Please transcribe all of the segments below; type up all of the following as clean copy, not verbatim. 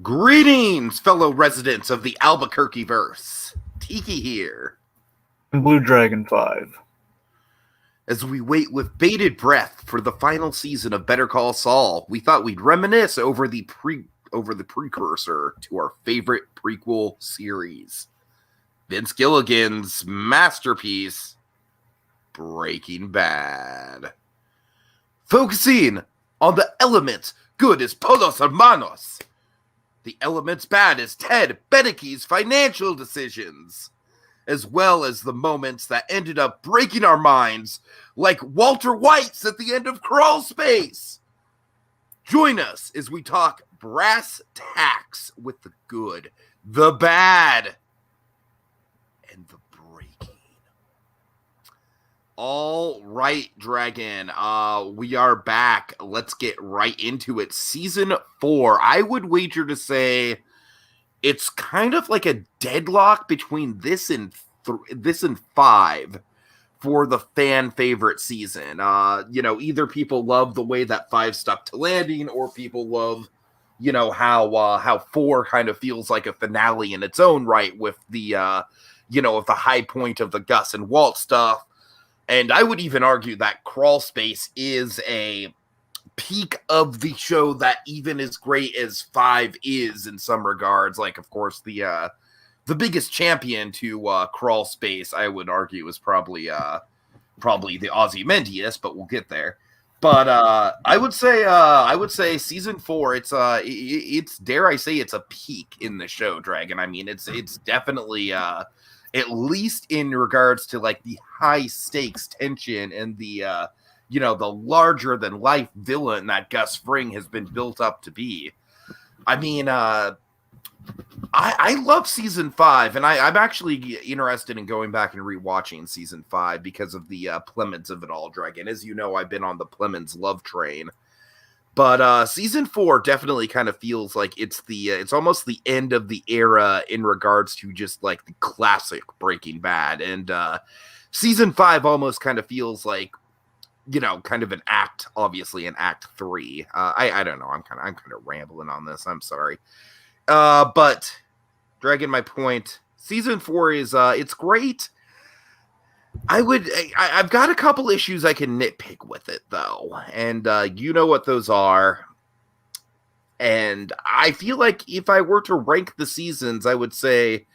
Greetings, fellow residents of the Albuquerque-verse. Tiki here. Blue Dragon 5. As we wait with bated breath for the final season of Better Call Saul, we thought we'd reminisce over the precursor to our favorite prequel series, Vince Gilligan's masterpiece, Breaking Bad. Focusing on the elements good as Polos Hermanos, the elements bad as Ted Beneke's financial decisions, as well as the moments that ended up breaking our minds, like Walter White's at the end of Crawl Space. Join us as we talk brass tacks with the good, the bad, and the breaking. All right, Dragon, we are back. Let's get right into it. Season 4, I would wager to say it's kind of like a deadlock between this and 5 for the fan favorite season. Either people love the way that 5 stuck to landing, or people love, how 4 kind of feels like a finale in its own right with the, of the high point of the Gus and Walt stuff. And I would even argue that Crawl Space is a peak of the show that even as great as 5 is in some regards. Like, of course, the biggest champion to Crawl Space, I would argue, is probably the Ozymandias, but we'll get there. But I would say season 4, it's dare I say it's a peak in the show, Dragon. I mean, it's definitely at least in regards to like the high stakes tension and the the larger than life villain that Gus Fring has been built up to be. I mean, I love season 5, and I'm actually interested in going back and rewatching season 5 because of the Plemons of it all, Dragon. As you know, I've been on the Plemons love train. But season 4 definitely kind of feels like it's almost the end of the era in regards to just like the classic Breaking Bad. And season 5 almost kind of feels like, kind of an act 3. I don't know. I'm kind of rambling on this. I'm sorry. But Dragon, my point, season 4 is it's great. I've got a couple issues I can nitpick with it, though, and you know what those are. And I feel like if I were to rank the seasons, I would say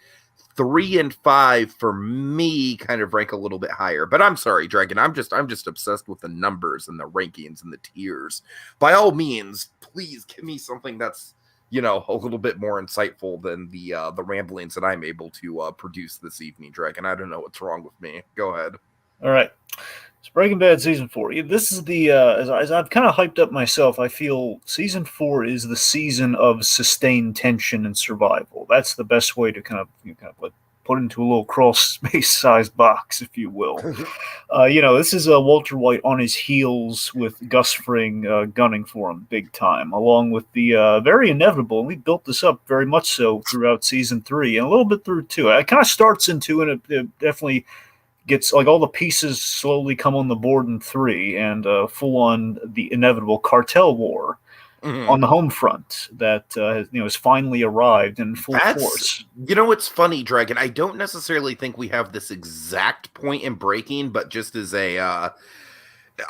3 and 5 for me kind of rank a little bit higher. But I'm sorry, Dragon, I'm just obsessed with the numbers and the rankings and the tiers. By all means, please give me something that's a little bit more insightful than the ramblings that I'm able to produce this evening, Dragon. I don't know what's wrong with me. Go ahead. All right. It's Breaking Bad Season 4. This is the, as I've kind of hyped up myself, I feel Season 4 is the season of sustained tension and survival. That's the best way to kind of put into a little crawl space-sized box, if you will. This is Walter White on his heels with Gus Fring gunning for him big time, along with the very inevitable, and we built this up very much so throughout Season 3, and a little bit through 2. It kind of starts in 2, and it definitely gets, like, all the pieces slowly come on the board in 3, and full-on the inevitable cartel war. Mm-hmm. On the home front that has finally arrived in full force. It's funny, Dragon. I don't necessarily think we have this exact point in breaking, but just as a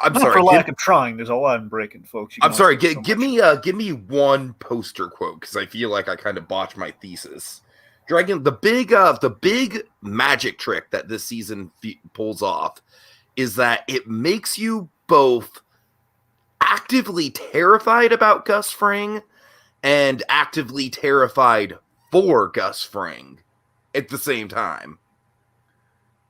I'm sorry, for lack of trying, there's a lot in breaking, folks. I'm sorry. Give me one poster quote, because I feel like I kind of botched my thesis. Dragon, the big magic trick that this season pulls off is that it makes you both actively terrified about Gus Fring and actively terrified for Gus Fring at the same time.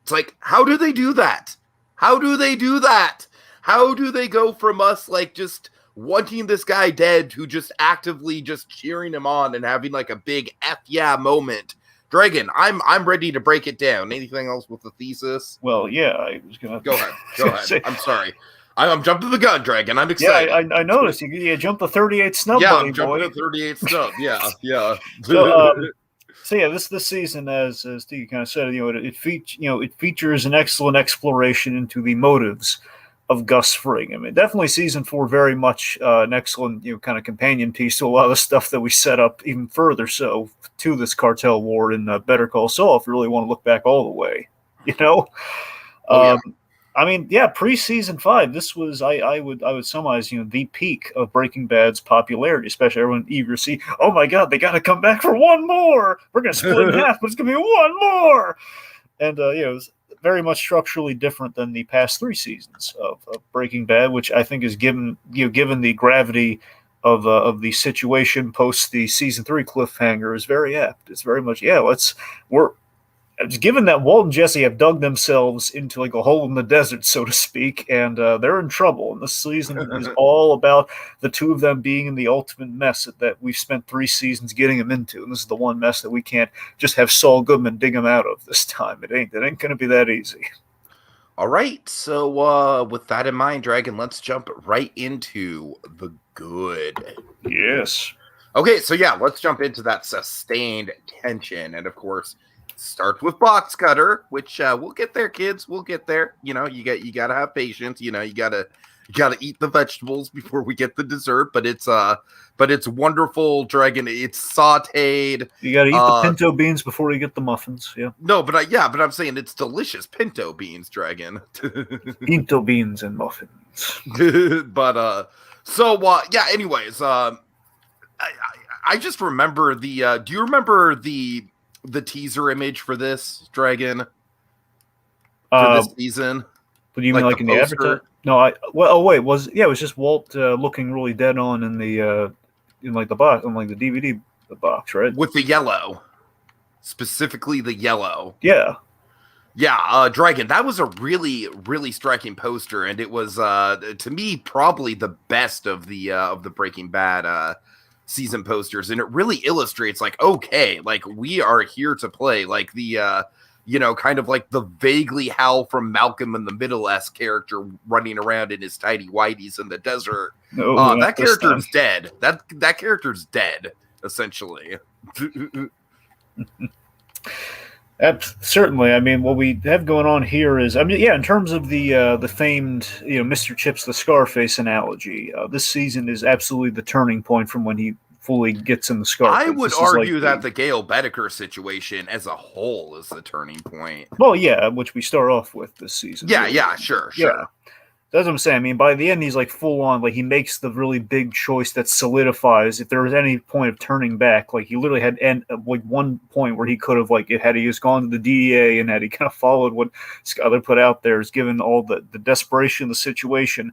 It's like, how do they do that? How do they do that? How do they go from us like just wanting this guy dead to just actively just cheering him on and having like a big F yeah moment? Dragon, I'm ready to break it down. Anything else with the thesis? Well, yeah, I was gonna go ahead. I'm sorry. I'm jumping the gun, Dragon. I'm excited. Yeah, I noticed. You jumped the 38 snub. Yeah, I'm jumping the 38 snub. Yeah. So this season, as Steve kind of said, it features an excellent exploration into the motives of Gus Fring. I mean, definitely season 4 very much an excellent kind of companion piece to a lot of the stuff that we set up even further so to this cartel war in Better Call Saul. If you really want to look back all the way, Oh, yeah. I mean, yeah, pre-season 5, this was I would summarize the peak of Breaking Bad's popularity, especially everyone eager to see. Oh my God, they got to come back for one more. We're gonna split in half, but it's gonna be one more. And it was very much structurally different than the past 3 seasons of Breaking Bad, which I think is given the gravity of the situation post the season 3 cliffhanger is very apt. It's very much we're given that Walt and Jesse have dug themselves into like a hole in the desert, so to speak, and they're in trouble. And this season is all about the two of them being in the ultimate mess that we've spent 3 seasons getting them into. And this is the one mess that we can't just have Saul Goodman dig them out of this time. It ain't going to be that easy. All right. So with that in mind, Dragon, let's jump right into the good. Yes. Okay. So yeah, let's jump into that sustained tension. And of course, starts with Box Cutter, which we'll get there, kids. We'll get there. You gotta have patience. You gotta eat the vegetables before we get the dessert. But it's wonderful, Dragon. It's sautéed. You gotta eat the pinto beans before you get the muffins. Yeah. No, but I'm saying it's delicious pinto beans, Dragon. Pinto beans and muffins. But yeah. Anyways, I just remember the. Do you remember the teaser image for this, Dragon? For this season? What do you mean, like in the advertisement? No, it was just Walt looking really dead on in the in like the box, on like the DVD box, right? With the yellow, specifically the yellow. Yeah, Dragon. That was a really, really striking poster, and it was to me probably the best of the Breaking Bad season posters, and it really illustrates like, okay, like we are here to play, like the kind of like the vaguely Hal from Malcolm in the Middle-esque character running around in his tidy whities in the desert. That character's dead. That character's dead, essentially. Certainly. I mean, what we have going on here is, in terms of the famed, Mr. Chips the Scarface analogy, this season is absolutely the turning point from when he fully gets in the Scarface. I would argue that the Gail Bedecker situation as a whole is the turning point. Well, yeah, which we start off with this season. Yeah, sure. Yeah. That's what I'm saying. I mean, by the end, he's like full on, like he makes the really big choice that solidifies. If there was any point of turning back, like he literally had like one point where he could have, like, had he just gone to the DEA and had he kind of followed what Skyler put out there, is given all the desperation of the situation.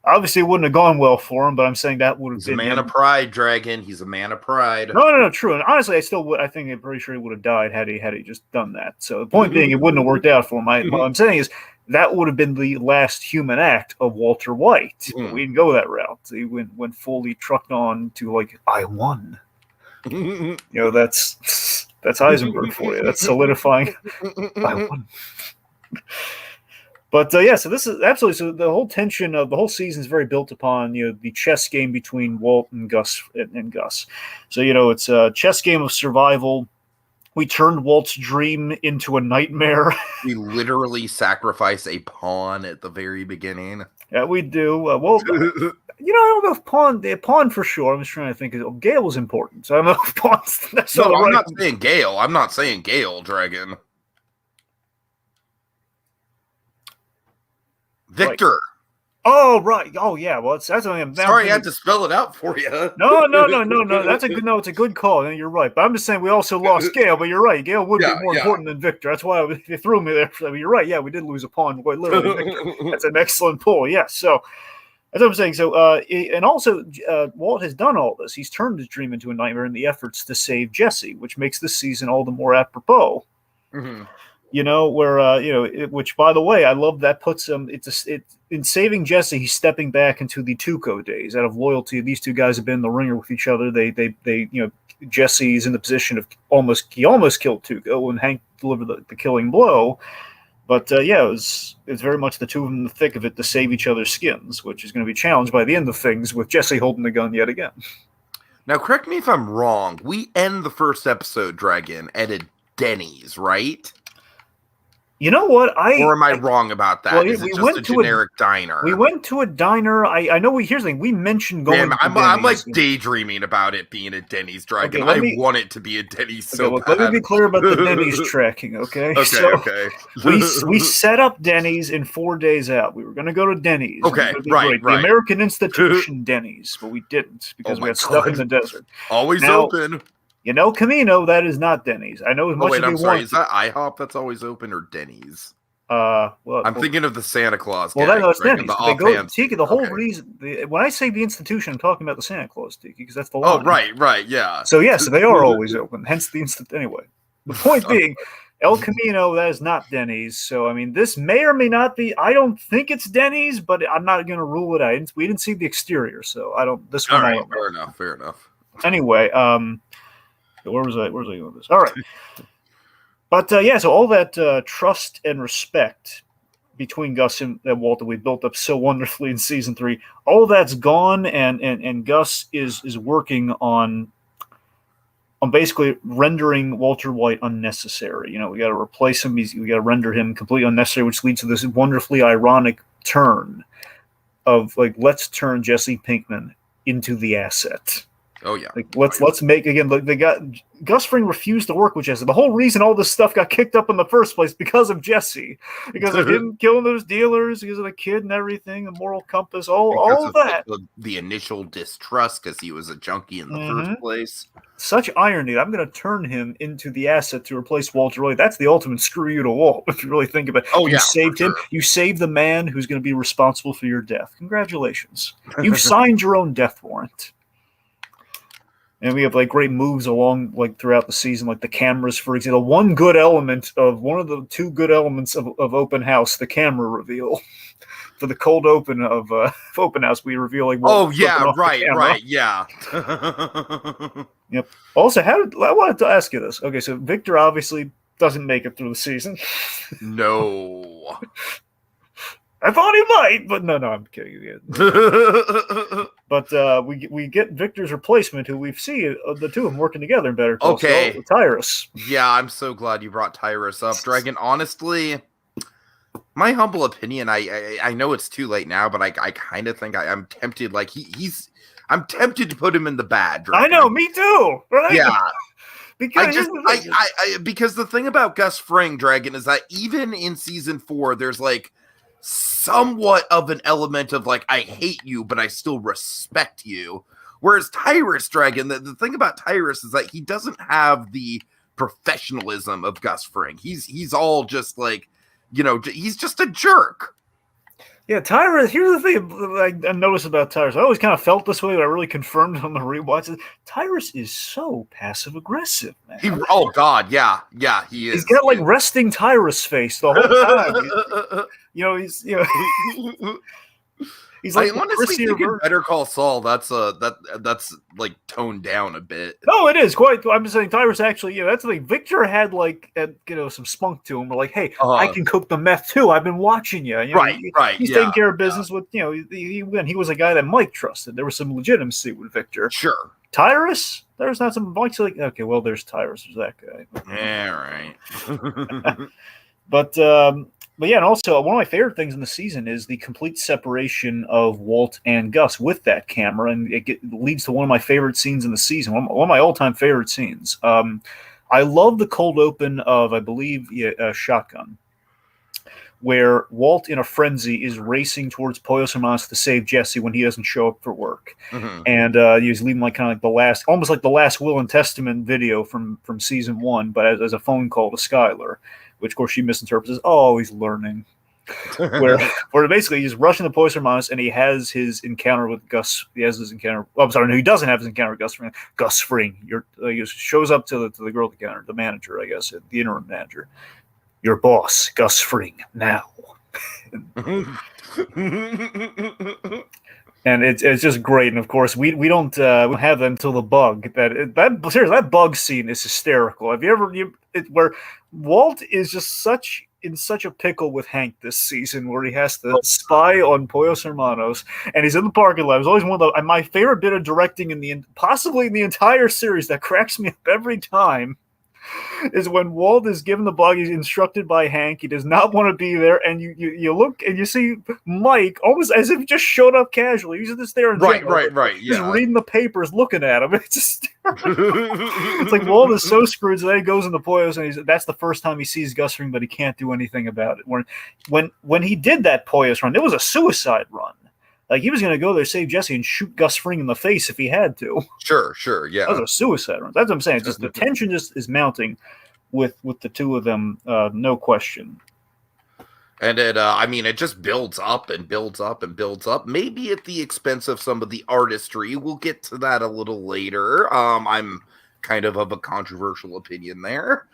Obviously, it wouldn't have gone well for him, but I'm saying that would have been. He's a man of pride, Dragon. He's a man of pride. No, true. And honestly, I think I'm pretty sure he would have died had he just done that. So the point being, it wouldn't have worked out for him. What I'm saying is, that would have been the last human act of Walter White. We didn't go that route. He went fully trucked on to, like, I won. That's Heisenberg for you. That's solidifying. I won. But so this is absolutely, so the whole tension of the whole season is very built upon the chess game between Walt and Gus So it's a chess game of survival. We turned Walt's dream into a nightmare. We literally sacrifice a pawn at the very beginning. Yeah, we do. I don't know if pawn for sure. I'm just trying to think. Gale was important, so I don't know if pawn's necessarily I'm right. not saying Gale. I'm not saying Gale, Dragon. Victor. Right. Oh, right. Oh, yeah. Well, that's only. Sorry, I had to spell it out for you. No. That's it's a good call. You're right. But I'm just saying we also lost Gale. But you're right. Gale would be more important than Victor. That's why you threw me there. You're right. Yeah, we did lose a pawn. Quite literally, Victor. That's an excellent pull. Yeah. So that's what I'm saying. So, and also, Walt has done all this. He's turned his dream into a nightmare in the efforts to save Jesse, which makes this season all the more apropos. Mm-hmm. Which, by the way, I love that puts him. In saving Jesse, he's stepping back into the Tuco days. Out of loyalty, these two guys have been in the ringer with each other. Jesse's in the position of almost killed Tuco, and Hank delivered the killing blow. But it's very much the two of them in the thick of it to save each other's skins, which is going to be challenged by the end of things with Jesse holding the gun yet again. Now, correct me if I'm wrong. We end the first episode, Dragon, at a Denny's, right? You know what? Or am I wrong about that? Well, Is it just a generic diner? We went to a diner. I know. Here's the thing. We mentioned going. Man, to I'm like Denny's. daydreaming about it being a Denny's, Dragon. Okay, I want it to be a Denny's so look, bad. let me be clear about the Denny's tracking. Okay. Okay. we set up Denny's in 4 days out. We were going to go to Denny's. Okay, right. The American institution Denny's, but we didn't because we had stuff in the desert. Always open. You know, Camino, that is not Denny's. I know as much as I'm we sorry. want. Is that IHOP that's always open or Denny's? I'm thinking of the Santa Claus. Well, that's Denny's. Tiki. The whole reason. When I say the institution, I'm talking about the Santa Claus Tiki because that's the line. Oh, right, yeah. So they are always open. Hence the instant. Anyway, the point being, El Camino, that is not Denny's. So I mean, this may or may not be. I don't think it's Denny's, but I'm not going to rule it out. We didn't see the exterior, so I don't. This one. All right, fair enough. Anyway, where was I going with this? All right. But so all that trust and respect between Gus and Walt that we built up so wonderfully in season 3, all that's gone, and Gus is working on basically rendering Walter White unnecessary. You know, we got to replace him. We got to render him completely unnecessary, which leads to this wonderfully ironic turn of like, let's turn Jesse Pinkman into the asset. Oh yeah. Like let's make again. Look, Gus Fring refused to work with Jesse. The whole reason all this stuff got kicked up in the first place because of Jesse, because of him killing those dealers, because of the kid and everything, the moral compass, all of that. The initial distrust because he was a junkie in the first place. Such irony. I'm going to turn him into the asset to replace Walter White. That's the ultimate screw you to Walt, if you really think about it. You saved him. You saved the man who's going to be responsible for your death. Congratulations. You signed your own death warrant. And we have like great moves along like throughout the season, like the cameras, for example. One of the 2 good elements of Open House, the camera reveal. For the cold open of Open House, we reveal like right, yeah. Yep. Also, I wanted to ask you this. Okay, so Victor obviously doesn't make it through the season. No. I thought he might, but no, I'm kidding. But we get Victor's replacement, who we've seen the two of them working together in Better Call Saul, Tyrus. Yeah, I'm so glad you brought Tyrus up, Dragon. Honestly, my humble opinion, I know it's too late now, but I kind of think I'm tempted. Like I'm tempted to put him in the bad. Dragon. I know, me too. Right? Yeah. Because because the thing about Gus Fring, Dragon, is that even in season 4, there's like somewhat of an element of like, I hate you, but I still respect you. Whereas Tyrus, Dragon, the thing about Tyrus is that he doesn't have the professionalism of Gus Fring. He's all just like, you know, he's just a jerk. Yeah, Tyrus, here's the thing I noticed about Tyrus. I always kind of felt this way, but I really confirmed on the rewatches. Tyrus is so passive-aggressive, man. Oh, God, yeah, he is. He's got, like, resting Tyrus face the whole time. He's like, I honestly think in Better Call Saul, that's like toned down a bit. No, it is quite. I'm just saying, Tyrus actually, that's the thing. Victor had like, some spunk to him. We're like, hey, I can cook the meth too. I've been watching you. Right. He's taking care of business with, he was a guy that Mike trusted. There was some legitimacy with Victor. Sure. Tyrus, there's not some Mike's like, okay, well, there's Tyrus. There's that guy. Yeah, right. But yeah, and also one of my favorite things in the season is the complete separation of Walt and Gus with that camera, and it leads to one of my favorite scenes in the season, one of my all-time favorite scenes. I love the cold open of, I believe, Shotgun, where Walt, in a frenzy, is racing towards Pollo Hermanos to save Jesse when he doesn't show up for work. Mm-hmm. And he's leaving like kind of like almost like the last Will and Testament video from season 1, but as a phone call to Skylar, which of course she misinterprets as, oh, he's learning. where basically he's rushing to Pollo Hermanos and he has his encounter with Gus. He has his encounter. Oh, I'm sorry, no, he doesn't have his encounter with Gus Fring. Gus Fring. He shows up to the girl at the counter, the manager, I guess, the interim manager. Your boss, Gus Fring, now. And it's just great. And of course, we don't have them until the bug. That bug scene is hysterical. Have you ever where Walt is just in such a pickle with Hank this season, where he has to spy on Pollo Hermanos, and he's in the parking lot. It was always one of my favorite bit of directing possibly in the entire series that cracks me up every time. is when Walt is given the bug. He's instructed by Hank. He does not want to be there, and you look and you see Mike almost as if he just showed up casually. He's just there in Right. just Yeah. reading the papers, looking at him. It's just it's like Walt is so screwed. So then he goes in the Poyos, and that's the first time he sees Gus Fring, but he can't do anything about it. When he did that Poyos run, it was a suicide run. Like, he was going to go there, save Jesse, and shoot Gus Fring in the face if he had to. Sure, yeah. That was a suicide run. That's what I'm saying. It's just the tension just is mounting with the two of them, no question. And it just builds up and builds up and builds up. Maybe at the expense of some of the artistry. We'll get to that a little later. I'm kind of a controversial opinion there.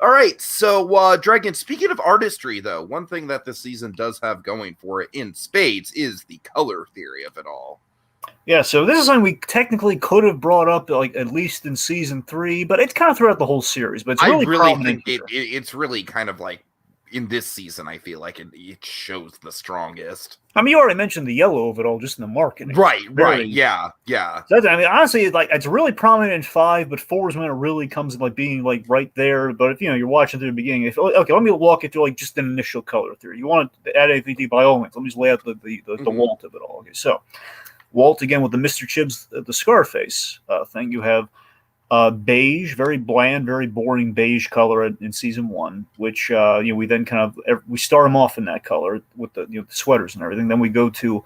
All right, so Dragon, speaking of artistry, though, one thing that this season does have going for it in spades is the color theory of it all. Yeah, so this is something we technically could have brought up, like, at least in season 3, but it's kind of throughout the whole series. But it's really prominent. It's really kind of like in this season. I feel like it shows the strongest. I mean, you already mentioned the yellow of it all, just in the marketing. Right, yeah. So I mean, honestly, like, it's really prominent in 5, but 4 is when it really comes like being like right there. But if you're watching through the beginning, okay, let me walk you through like just an initial color theory. You want to add anything, by all means. Let me just lay out the Walt of it all. Okay, so Walt again with the Mr. Chibbs, the Scarface thing. You have beige, very bland, very boring beige color in season 1, which we then we start him off in that color with the sweaters and everything. Then we go to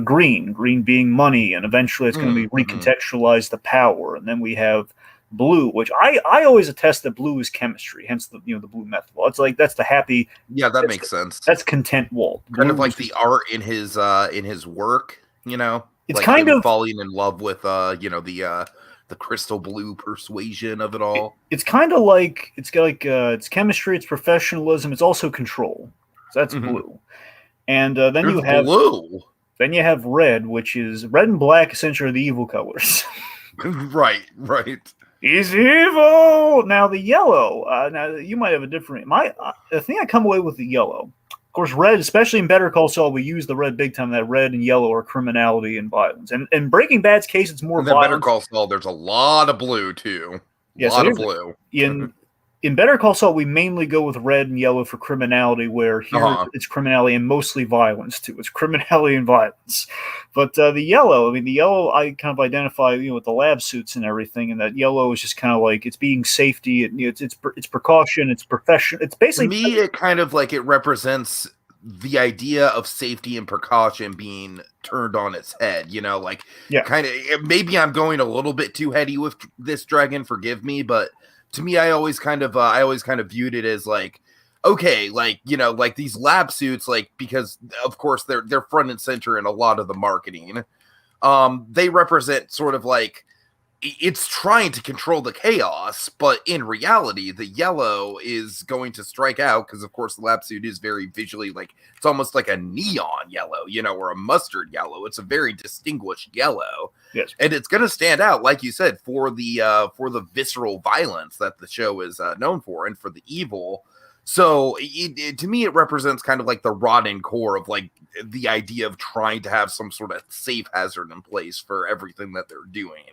green being money, and eventually it's going to be recontextualized to power. And then we have blue, which I always attest that blue is chemistry, hence the blue methyl. It's like that's the happy. Yeah, that makes sense. That's content Walt. Kind of like the art in his work. It's like kind of falling in love with the crystal blue persuasion of it all. It's kind of like it's chemistry, it's professionalism, it's also control. So that's blue. And then you have blue. Then you have red, which is red and black essentially are the evil colors. Right. He's evil. Now the yellow. Now you might have a different. I think I come away with the yellow. Of course, red, especially in Better Call Saul, we use the red big time. That red and yellow are criminality and violence. And in Breaking Bad's case, it's more violence. Better Call Saul, there's a lot of blue, too. A lot of blue. In Better Call Saul, we mainly go with red and yellow for criminality, where here it's criminality and mostly violence, too. It's criminality and violence. But the yellow I kind of identify with the lab suits and everything, and that yellow is just kind of like it's being safety. It's precaution. It's profession. It's basically... To me, it kind of like it represents the idea of safety and precaution being turned on its head, kind of. Maybe I'm going a little bit too heady with this, Dragon. Forgive me, but to me, I always kind of viewed it as like, okay, like these lab suits, like, because of course they're front and center in a lot of the marketing. They represent sort of like it's trying to control the chaos, but in reality, the yellow is going to strike out because, of course, the lab suit is very visually like it's almost like a neon yellow, or a mustard yellow. It's a very distinguished yellow, yes, and it's going to stand out, like you said, for the visceral violence that the show is known for, and for the evil. So to me, it represents kind of like the rotten core of like the idea of trying to have some sort of safe hazard in place for everything that they're doing.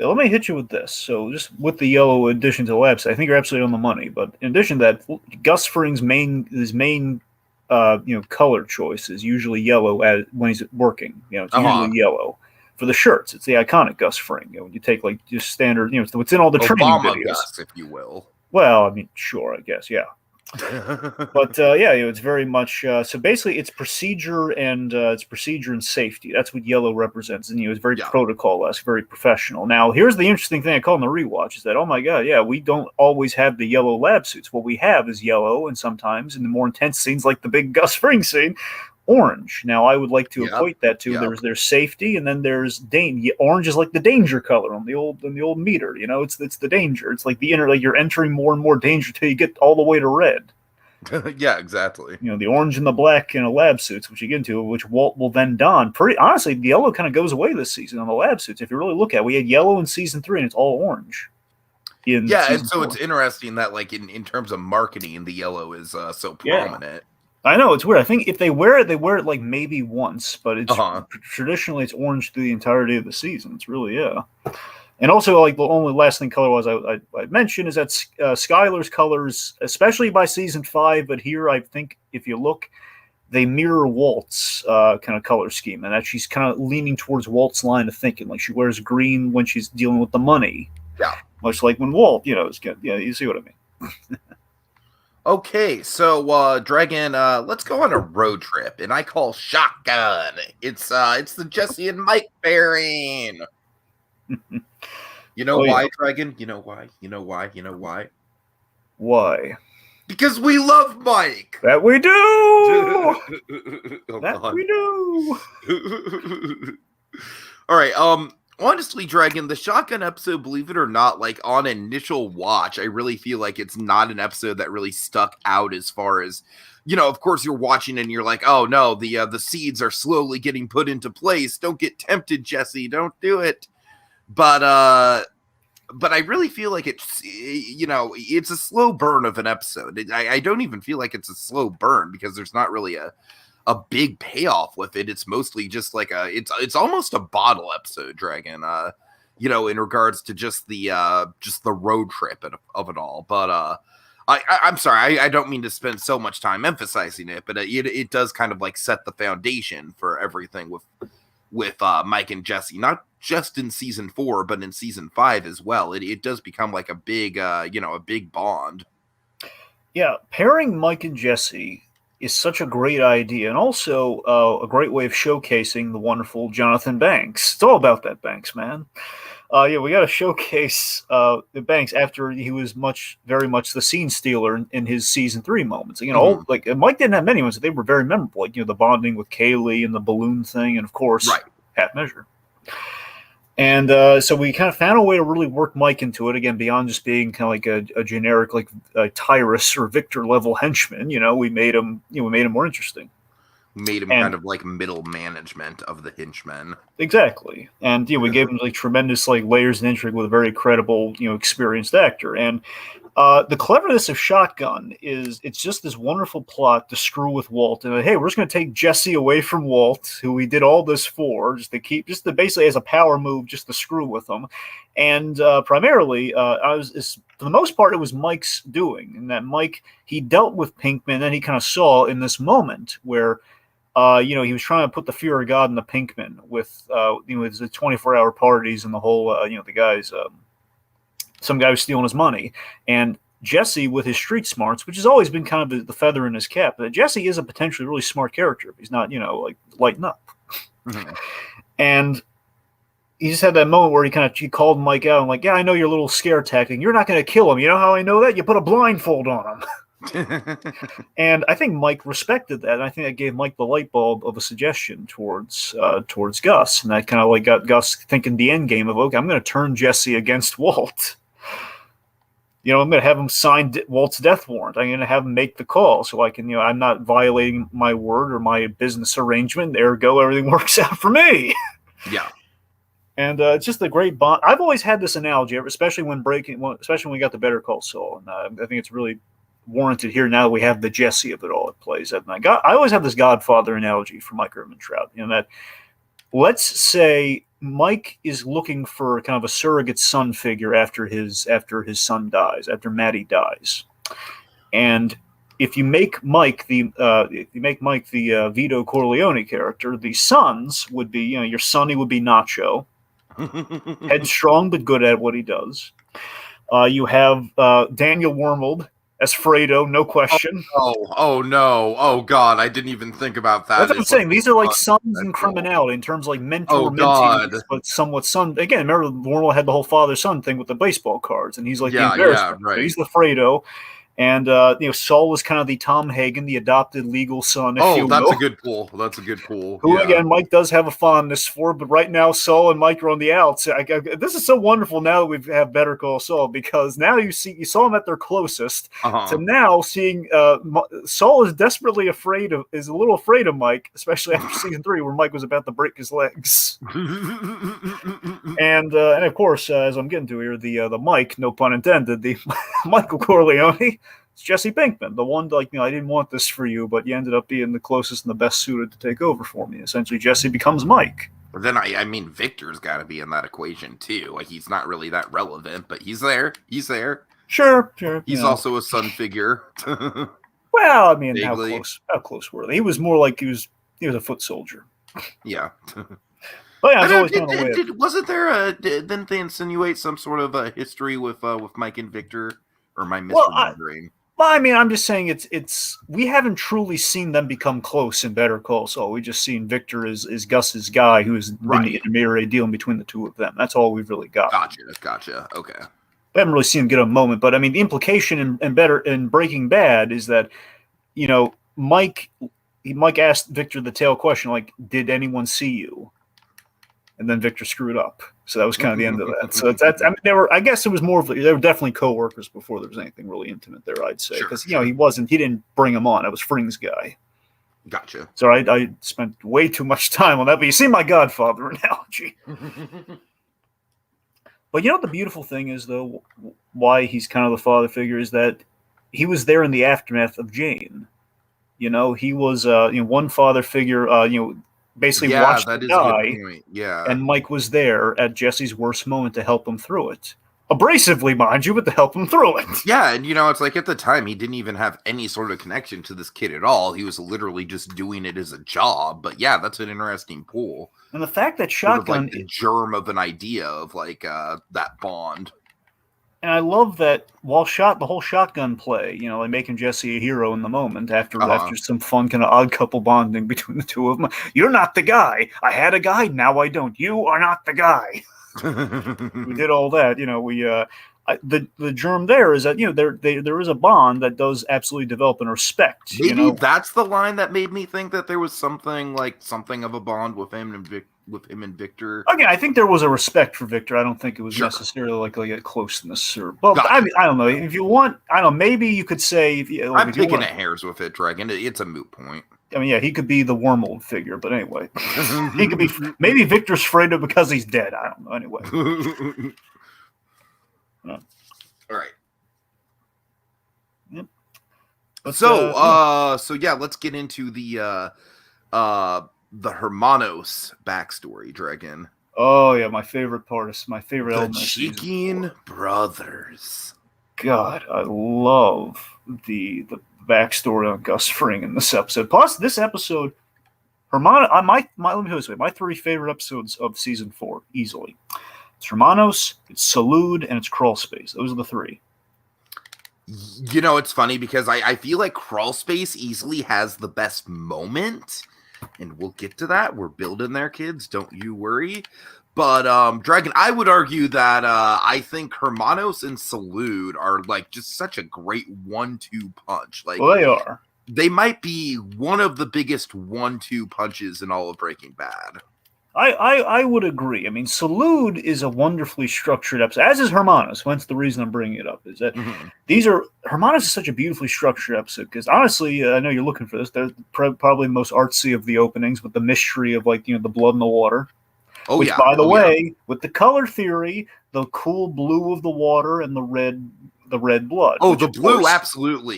Let me hit you with this. So just with the yellow addition to the labs, I think you're absolutely on the money. But in addition to that, Gus Fring's main color choice is usually yellow when he's working. It's usually yellow. For the shirts, it's the iconic Gus Fring. When you take like just standard, it's what's in all the training videos. Gus, if you will. Well, I mean, sure, I guess, yeah. But it's very much so basically it's procedure and safety. That's what yellow represents, and it's very protocol-esque, very professional. Now here's the interesting thing I call in the rewatch is that, oh my god, we don't always have the yellow lab suits. What we have is yellow, and sometimes in the more intense scenes like the big Gus Fring scene, orange. Now I would like to equate that to there's safety, and then there's danger. Orange is like the danger color on the old meter. It's the danger. It's like you're entering more and more danger till you get all the way to red. Yeah, exactly. The orange and the black lab suits, which you get into, which Walt will then don. Pretty honestly, the yellow kind of goes away this season on the lab suits. If you really look at it, we had yellow in season 3, and it's all orange. And so 4. It's interesting that like in terms of marketing, the yellow is so prominent. Yeah. I know, it's weird. I think if they wear it like maybe once, but it's traditionally it's orange through the entirety of the season. It's really And also, like the only last thing color-wise I'd mention is that Skylar's colors, especially by season 5, but here I think if you look, they mirror Walt's kind of color scheme, and that she's kind of leaning towards Walt's line of thinking. Like she wears green when she's dealing with the money, Yeah. much like when Walt, is good. Yeah, you see what I mean. Okay, so Dragon, let's go on a road trip, and I call shotgun. It's the Jesse and Mike pairing. You know why, yeah. Dragon? You know why? You know why? You know why? Why? Because we love Mike. That we do. Oh, that God. we do. All right. Honestly, Dragon, the shotgun episode, believe it or not, like on initial watch, I really feel like it's not an episode that really stuck out as far as, of course you're watching and you're like, oh no, the seeds are slowly getting put into place. Don't get tempted, Jesse. Don't do it. But I really feel like it's, it's a slow burn of an episode. I don't even feel like it's a slow burn because there's not really a big payoff with it. It's mostly just like it's almost a bottle episode, Dragon. In regards to just the road trip of it all. But I'm sorry, I don't mean to spend so much time emphasizing it, but it does kind of like set the foundation for everything with Mike and Jesse, not just in season 4, but in season 5 as well. It does become like a big a big bond. Yeah, pairing Mike and Jesse is such a great idea, and also a great way of showcasing the wonderful Jonathan Banks. It's all about that Banks, man. We got to showcase the Banks after he was very much the scene stealer in his season 3 moments. Like Mike didn't have many ones, but they were very memorable. Like the bonding with Kaylee and the balloon thing, and of course, right. Half Measure. And so we kind of found a way to really work Mike into it again, beyond just being kind of like a generic like Tyrus or Victor level henchman. We made him more interesting. Made him kind of like middle management of the henchmen. Exactly. And we gave him like tremendous like layers and intrigue with a very credible, experienced actor. And the cleverness of Shotgun is it's just this wonderful plot to screw with Walt. And hey, we're just going to take Jesse away from Walt, who we did all this for, just to basically as a power move, just to screw with him. And primarily, for the most part, it was Mike's doing. And that Mike, he dealt with Pinkman, and he kind of saw in this moment where he was trying to put the fear of God in the Pinkman with the 24-hour parties and the whole, the guys, some guy was stealing his money. And Jesse, with his street smarts, which has always been kind of the feather in his cap, but Jesse is a potentially really smart character. He's not, like lighting up. Mm-hmm. And he just had that moment where he called Mike out and like, yeah, I know your little scare tactic. You're not going to kill him. You know how I know that? You put a blindfold on him. And I think Mike respected that. And I think that gave Mike the light bulb of a suggestion towards Gus. And that kind of like got Gus thinking the end game of, okay, I'm going to turn Jesse against Walt. I'm going to have him sign Walt's death warrant. I'm going to have him make the call so I can, I'm not violating my word or my business arrangement. Ergo, everything works out for me. Yeah. And it's just a great bond. I've always had this analogy, especially when we got the Better Call Saul. And I think it's really warranted here now that we have the Jesse of it all. It plays that. And I always have this Godfather analogy for Mike Ehrmantraut. That let's say Mike is looking for kind of a surrogate son figure after his son dies, after Maddie dies, and if you make Mike the Vito Corleone character, the sons would be your Sonny would be Nacho, headstrong but good at what he does. You have Daniel Wormold as Fredo, no question. Oh no. Oh God, I didn't even think about that. That's what I'm saying. These are like sons in criminality in terms of like mentor-mentee, but somewhat son. Again, remember Wormel had the whole father-son thing with the baseball cards, and he's like the embarrassment. Right. So he's the Fredo. And Saul was kind of the Tom Hagen, the adopted legal son. That's a good pull. Who again, Mike does have a fondness for, but right now Saul and Mike are on the outs. This is so wonderful now that we have Better Call Saul, because now you saw them at their closest. To now seeing Saul is desperately is a little afraid of Mike, especially after season 3 where Mike was about to break his legs. and of course, as I'm getting to here, the Mike, no pun intended, the Michael Corleone. It's Jesse Pinkman, the one I didn't want this for you, but you ended up being the closest and the best suited to take over for me. Essentially, Jesse becomes Mike. But then I mean, Victor's got to be in that equation too. Like he's not really that relevant, but he's there. He's there. Sure. He's also a son figure. Well, I mean, Vaguely. how close were they? He was more like he was a foot soldier. Yeah. But yeah, I it's know. always kind of weird. Wasn't there didn't they insinuate some sort of a history with Mike and Victor? Or am I Well, misremembering? I mean, I'm just saying it's we haven't truly seen them become close in Better Call Saul. We just seen Victor is Gus's guy who's been the intermediary dealing between the two of them. That's all we've really got. Gotcha. Okay. We haven't really seen him get a moment, but I mean, the implication in Breaking Bad is that Mike asked Victor the tail question like, "Did anyone see you?" And then Victor screwed up. So that was kind of the end of that. So that's I mean, I guess it was more of they were definitely co-workers before there was anything really intimate there, I'd say, because he didn't bring him on. It was Fring's guy. Gotcha. So I spent way too much time on that. But you see my Godfather analogy. But the beautiful thing is though, why he's kind of the father figure is that he was there in the aftermath of Jane. He was one father figure. Basically watched that him is a die. good point. Yeah. And Mike was there at Jesse's worst moment to help him through it. Abrasively, mind you, but to help him through it. Yeah, and it's like at the time he didn't even have any sort of connection to this kid at all. He was literally just doing it as a job. But yeah, that's an interesting pull. And the fact that Shotgun, Shotgun, like the germ of an idea of like that bond. And I love that the whole Shotgun play, like making Jesse a hero in the moment after some fun kind of odd couple bonding between the two of them. You're not the guy. I had a guy, now I don't. You are not the guy. We did all that. The germ there is that there is a bond that does absolutely develop in respect. Maybe that's the line that made me think that there was something of a bond with him and Victor. Again, I think there was a respect for Victor. I don't think it was necessarily like a closeness. I don't know. If you want, I don't know. Maybe you could say. I'm picking at hairs with it, Dragon. It's a moot point. I mean, yeah, he could be the Wormwood figure, but anyway, he could be. Maybe Victor's afraid of because he's dead. I don't know. Anyway. All right. Yep. So yeah, let's get into the Hermanos backstory, Dragon. Oh yeah, my favorite part is my favorite element. The Cheeking brothers. God, I love the backstory on Gus Fring in this episode. Plus, this episode, let me put it this way: my three favorite episodes of season 4, easily. It's Hermanos, it's Salud, and it's Crawl Space. Those are the three. It's funny because I feel like Crawl Space easily has the best moment, and we'll get to that. We're building there, kids. Don't you worry. But Dragon, I would argue that I think Hermanos and Salud are like just such a great 1-2 punch. Like, well, they are. They might be one of the biggest 1-2 punches in all of Breaking Bad. I would agree. I mean, Salud is a wonderfully structured episode, as is Hermanos. Hence the reason I'm bringing it up is that Hermanos is such a beautifully structured episode because honestly, I know you're looking for this. They're probably the most artsy of the openings with the mystery of the blood in the water. Oh, which, by the way, with the color theory, the cool blue of the water and the red blood. Oh, the blue, absolutely.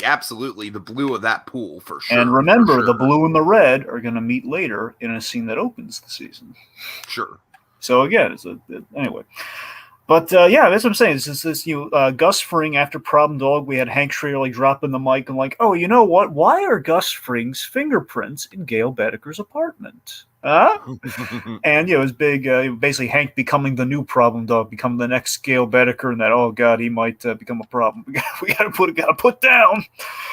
The blue of that pool, for sure. And remember, the blue and the red are going to meet later in a scene that opens the season. Sure. So, again, anyway. But, yeah, that's what I'm saying. This Gus Fring, after Problem Dog, we had Hank Schrader, dropping the mic and oh, you know what? Why are Gus Fring's fingerprints in Gail Boetticher's apartment? And it was big. Basically, Hank becoming the new Problem Dog, becoming the next Gail Boetticher, and that he might become a problem. We got to put down.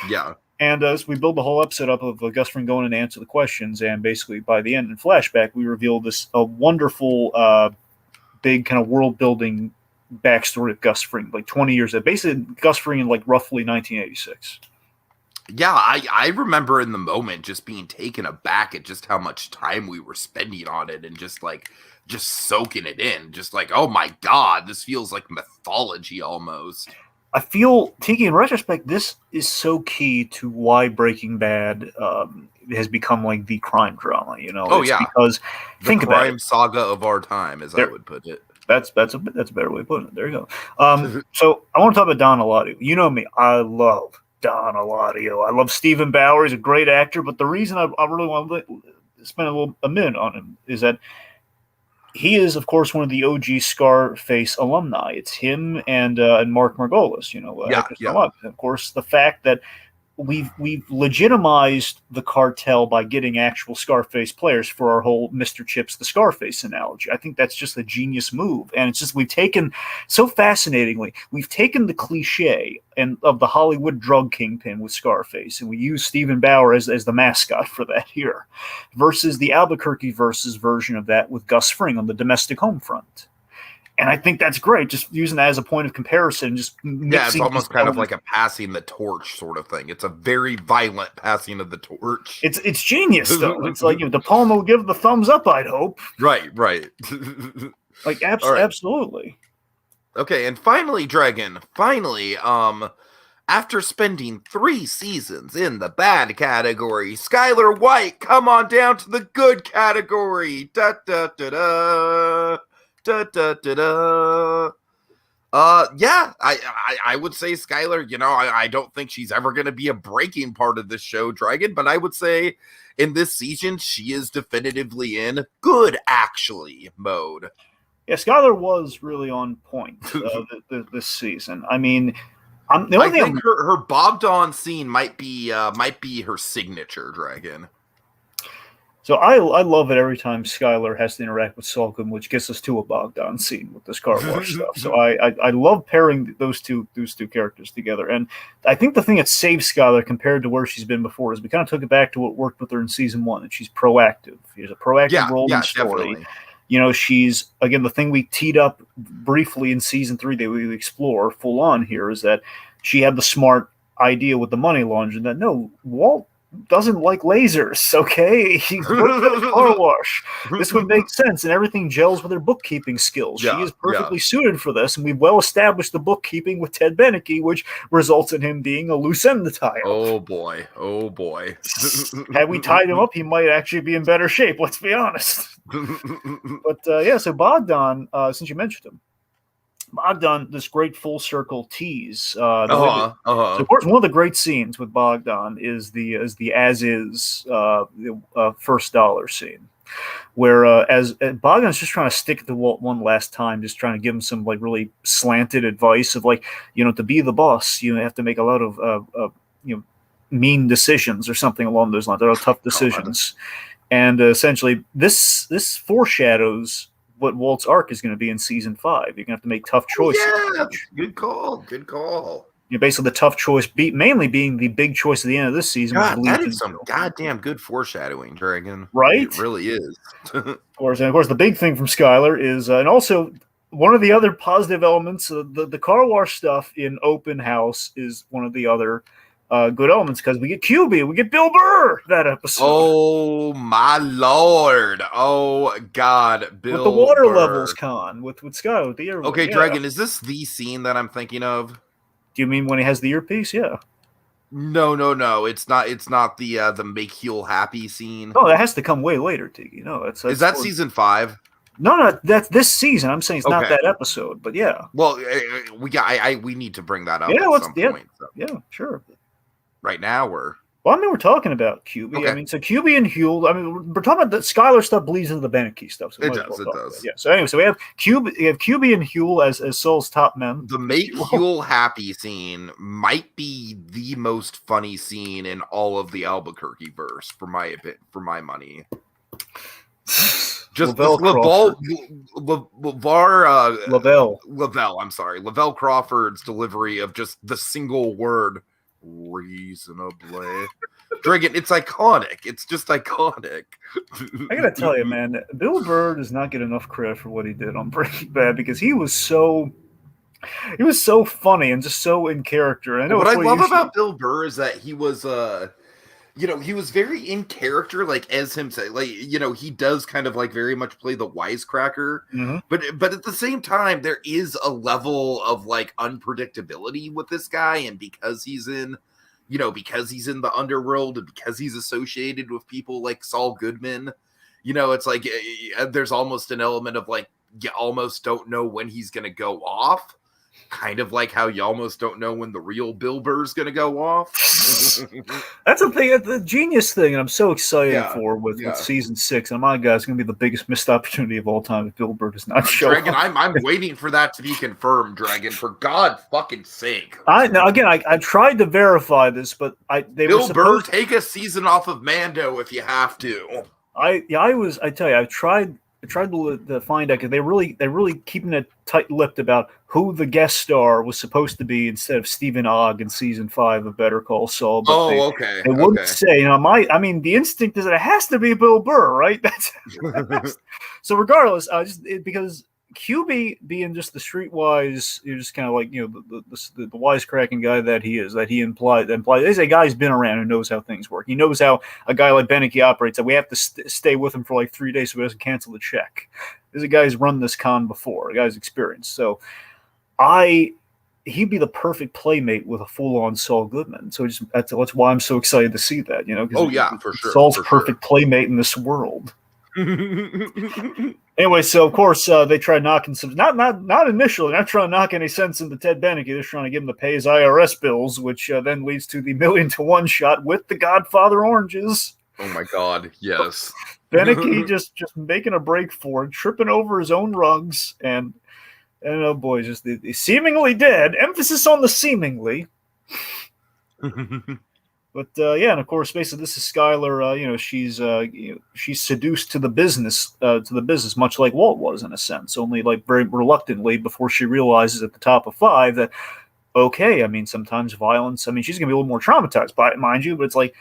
Yeah. And so we build the whole episode up of Gus Fring going in to answer the questions, and basically by the end in flashback, we reveal this wonderful, big kind of world building backstory of Gus Fring, 20 years. Basically, Gus Fring in roughly 1986. Yeah, I remember in the moment just being taken aback at just how much time we were spending on it and just soaking it in. Just oh my God, this feels like mythology almost. I feel, Tiki, in retrospect, this is so key to why Breaking Bad has become the crime drama, Oh, yeah. Because think about it. The crime saga of our time, as I would put it. That's a better way of putting it. There you go. So I want to talk about Don Eladio. You know me. I love Don Eladio. I love Stephen Bauer. He's a great actor, but the reason I really want to spend a minute on him is that he is, of course, one of the OG Scarface alumni. It's him and Mark Margolis, Yeah, actors yeah. from up. Of course, the fact that we've legitimized the cartel by getting actual Scarface players for our whole Mr. Chips the Scarface analogy. I think that's just a genius move, and it's just we've taken so fascinatingly the cliche and of the Hollywood drug kingpin with Scarface, and we use Stephen Bauer as the mascot for that here, versus the Albuquerque version of that with Gus Fring on the domestic home front. And I think that's great, just using that as a point of comparison, just mixing. Yeah, it's almost kind of like a passing the torch sort of thing. It's a very violent passing of the torch. It's genius, though. It's like De Palma will give the thumbs up, I'd hope. Right. Like, right. Absolutely. Okay, and finally, Dragon, after spending 3 seasons in the bad category, Skylar White, come on down to the good category. Da da da da. Da, da, da, da. Yeah, I would say Skylar, I don't think she's ever going to be a breaking part of this show, Dragon, but I would say in this season, she is definitively in good, actually, mode. Yeah, Skylar was really on point this season. I mean, I think her Bogdan scene might be her signature, Dragon. So I love it every time Skylar has to interact with Saul Goodman, which gets us to a Bogdan scene with this car wash stuff. So I love pairing those two characters together. And I think the thing that saves Skylar compared to where she's been before is we kind of took it back to what worked with her in season 1, and she's proactive. She has a proactive role in the story. Definitely. She's, again, the thing we teed up briefly in season 3 that we explore full on here is that she had the smart idea with the money laundering that, no, Walt doesn't like lasers, okay? He worked at a car wash. This would make sense, and everything gels with her bookkeeping skills. She is perfectly suited for this, and we've well established the bookkeeping with Ted Beneke, which results in him being a loose end to tie up. Oh boy. Had we tied him up, he might actually be in better shape, let's be honest. But so Bogdan, since you mentioned him, Bogdan, this great full circle tease. So of course, one of the great scenes with Bogdan is the as is first dollar scene, where as Bogdan's just trying to stick to Walt one last time, just trying to give him some like really slanted advice of like, to be the boss, you have to make a lot of mean decisions or something along those lines. There are tough decisions, and essentially this foreshadows what Walt's arc is going to be in season 5. You're going to have to make tough choices. Yeah, good call. Basically, the tough choice mainly being the big choice at the end of this season. God, that is some goddamn good foreshadowing, Dragon. Right? It really is. Of course, the big thing from Skylar is, and also one of the other positive elements, the car wash stuff in Open House is one of the other good elements, because we get QB, we get Bill Burr that episode. Oh my lord! Oh god, Bill. With the water Burr. Levels con with Scott with the ear. Okay, Dragon, is this the scene that I'm thinking of? Do you mean when he has the earpiece? Yeah. No. It's not the make Heel happy scene. Oh, that has to come way later, Tiki. No, that's is that season 5? No, that's this season. I'm saying it's not that episode, but yeah. Well, we need to bring that up at some point. So. Yeah, sure. Right now, we're talking about QB. Okay. I mean, so QB and Huel. I mean, we're talking about the Skylar stuff bleeds into the Beneke stuff. So it does. Yeah. So anyway, so we have QB and Huel as Soul's top men. The make Huel happy scene might be the most funny scene in all of the Albuquerque verse, for my money. Just Lavelle Crawford's delivery of just the single word reasonably. Dragon, it's iconic. It's just iconic. I gotta tell you, man, Bill Burr does not get enough credit for what he did on Breaking Bad, because he was so funny and just so in character. And what I love about Bill Burr is that he was he was very in character, like as himself. Like, he does kind of like very much play the wisecracker, but at the same time, there is a level of like unpredictability with this guy, and because he's in the underworld and because he's associated with people like Saul Goodman, it's like there's almost an element of like you almost don't know when he's gonna go off. Kind of like how you almost don't know when the real Bill Burr's going to go off. That's a thing, the genius thing, and I'm so excited for with yeah. season 6. And my God, it's going to be the biggest missed opportunity of all time if Bill Burr does not show Dragon, up. I'm waiting for that to be confirmed, Dragon. For God fucking sake! I tried to verify this, but Bill Burr, take a season off of Mando if you have to. I tell you, I tried to find out because they're really keeping it tight-lipped about who the guest star was supposed to be instead of Stephen Ogg in season 5 of Better Call Saul. But okay. They wouldn't say. The instinct is that it has to be Bill Burr, right? So regardless, because QB being just the streetwise, you're just kind of like the wisecracking guy that he is. That he implied is a guy who's been around who knows how things work. He knows how a guy like Beneke operates. That we have to stay with him for like 3 days so he doesn't cancel the check. There's a guy who's run this con before. A guy's experienced. So he'd be the perfect playmate with a full-on Saul Goodman. So that's why I'm so excited to see that. For sure. Saul's perfect playmate in this world. Anyway, so of course they try knocking some not initially, not trying to knock any sense into Ted Beneke. They're trying to get him to pay his IRS bills, which then leads to the 1,000,000-to-1 shot with the Godfather oranges. Oh my God, yes. Beneke just making a break for it, tripping over his own rugs, and oh boy, just the seemingly dead. Emphasis on the seemingly. But and of course, basically, this is Skylar. She's seduced to the business, much like Walt was in a sense, only like very reluctantly before she realizes at the top of 5 that sometimes violence. She's gonna be a little more traumatized by it, mind you, but it's like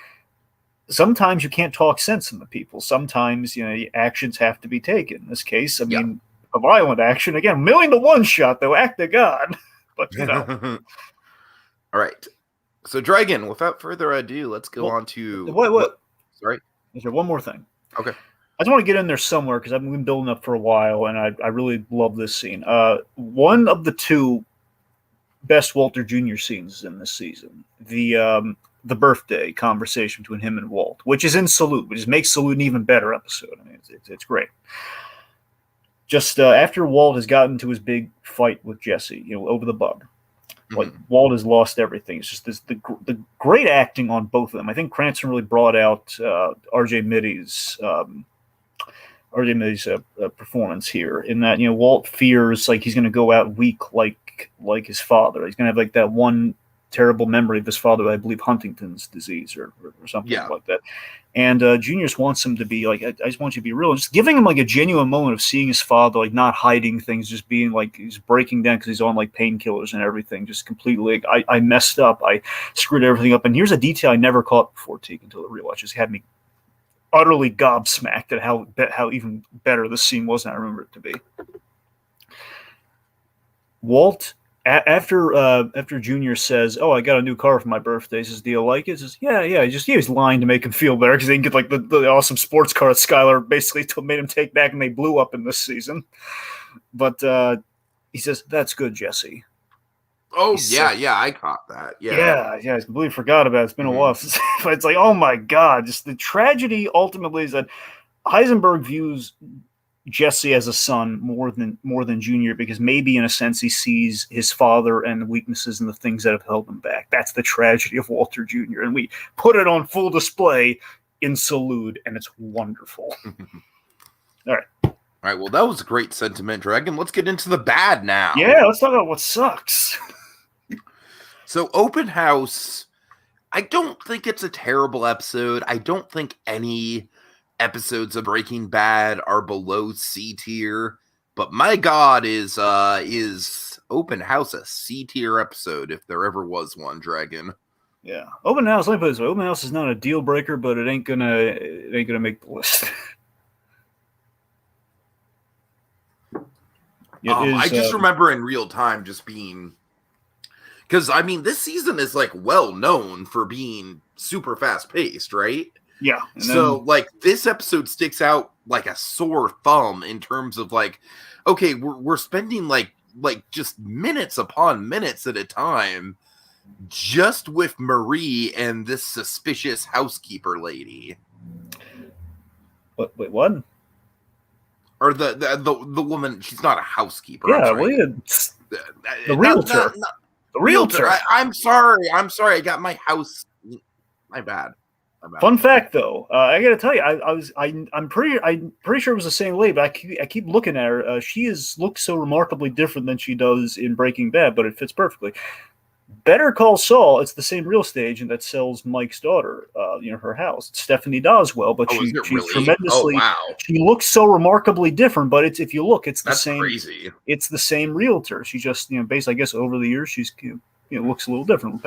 sometimes you can't talk sense into people. Sometimes actions have to be taken. In this case, a violent action again, 1,000,000-to-1 shot though. Act of God, but All right. So, Dragon, without further ado, let's go on to... What? Sorry? Is there one more thing? Okay. I just want to get in there somewhere because I've been building up for a while, and I really love this scene. One of the 2 best Walter Jr. scenes in this season, the birthday conversation between him and Walt, which is in Salute, which makes Salute an even better episode. It's great. Just after Walt has gotten into his big fight with Jesse, over the bug. Like Walt has lost everything. It's just the great acting on both of them. I think Cranston really brought out R.J. Middy's performance here. In that Walt fears like he's going to go out weak like his father. He's going to have like that one terrible memory of his father, I believe Huntington's disease or something like that. And Junior just wants him to be like, I just want you to be real. Just giving him like a genuine moment of seeing his father, like not hiding things, just being like, he's breaking down because he's on like painkillers and everything. Just completely, like, I messed up. I screwed everything up. And here's a detail I never caught before, Tiki, until the rewatch. Just had me utterly gobsmacked at how even better this scene was than I remember it to be. Walt, after Junior says, "Oh, I got a new car for my birthday," he says, "Do you like it?" He says, "Yeah." He was lying to make him feel better because they didn't get like the awesome sports car that Skylar basically made him take back, and they blew up in this season. But he says, "That's good, Jesse." Oh, I caught that. Yeah, I completely forgot about it. It's been a while since. But it's like, oh my God, just the tragedy ultimately is that Heisenberg views Jesse as a son more than Junior, because maybe in a sense he sees his father and the weaknesses and the things that have held him back. That's the tragedy of Walter Jr. And we put it on full display in Salute, and it's wonderful. All right. Well, that was a great sentiment, Dragon. Let's get into the bad now. Yeah, let's talk about what sucks. So, Open House, I don't think it's a terrible episode. I don't think any episodes of Breaking Bad are below C tier, but my God, is Open House a C tier episode if there ever was one, Dragon? Yeah, Open House. Let me put it this way: Open House is not a deal breaker, but it ain't gonna make the list. I just remember in real time just being, because this season is like well known for being super fast paced, right? Yeah. So, like, this episode sticks out like a sore thumb in terms of, like, okay, we're spending, like just minutes upon minutes at a time just with Marie and this suspicious housekeeper lady. Wait, what? Or the woman, she's not a housekeeper. Yeah, The realtor. The realtor. I'm sorry. I'm got my house. My bad. Fun fact, though, I got to tell you, I'm pretty sure it was the same lady, but I keep looking at her. She looks so remarkably different than she does in Breaking Bad, but it fits perfectly. Better Call Saul. It's the same real estate agent that sells Mike's daughter, her house. It's Stephanie Doswell, but she's really? Tremendously. Oh, wow. She looks so remarkably different, but if you look, it's the same. Crazy. It's the same realtor. She just, based, I guess, over the years, she's looks a little different.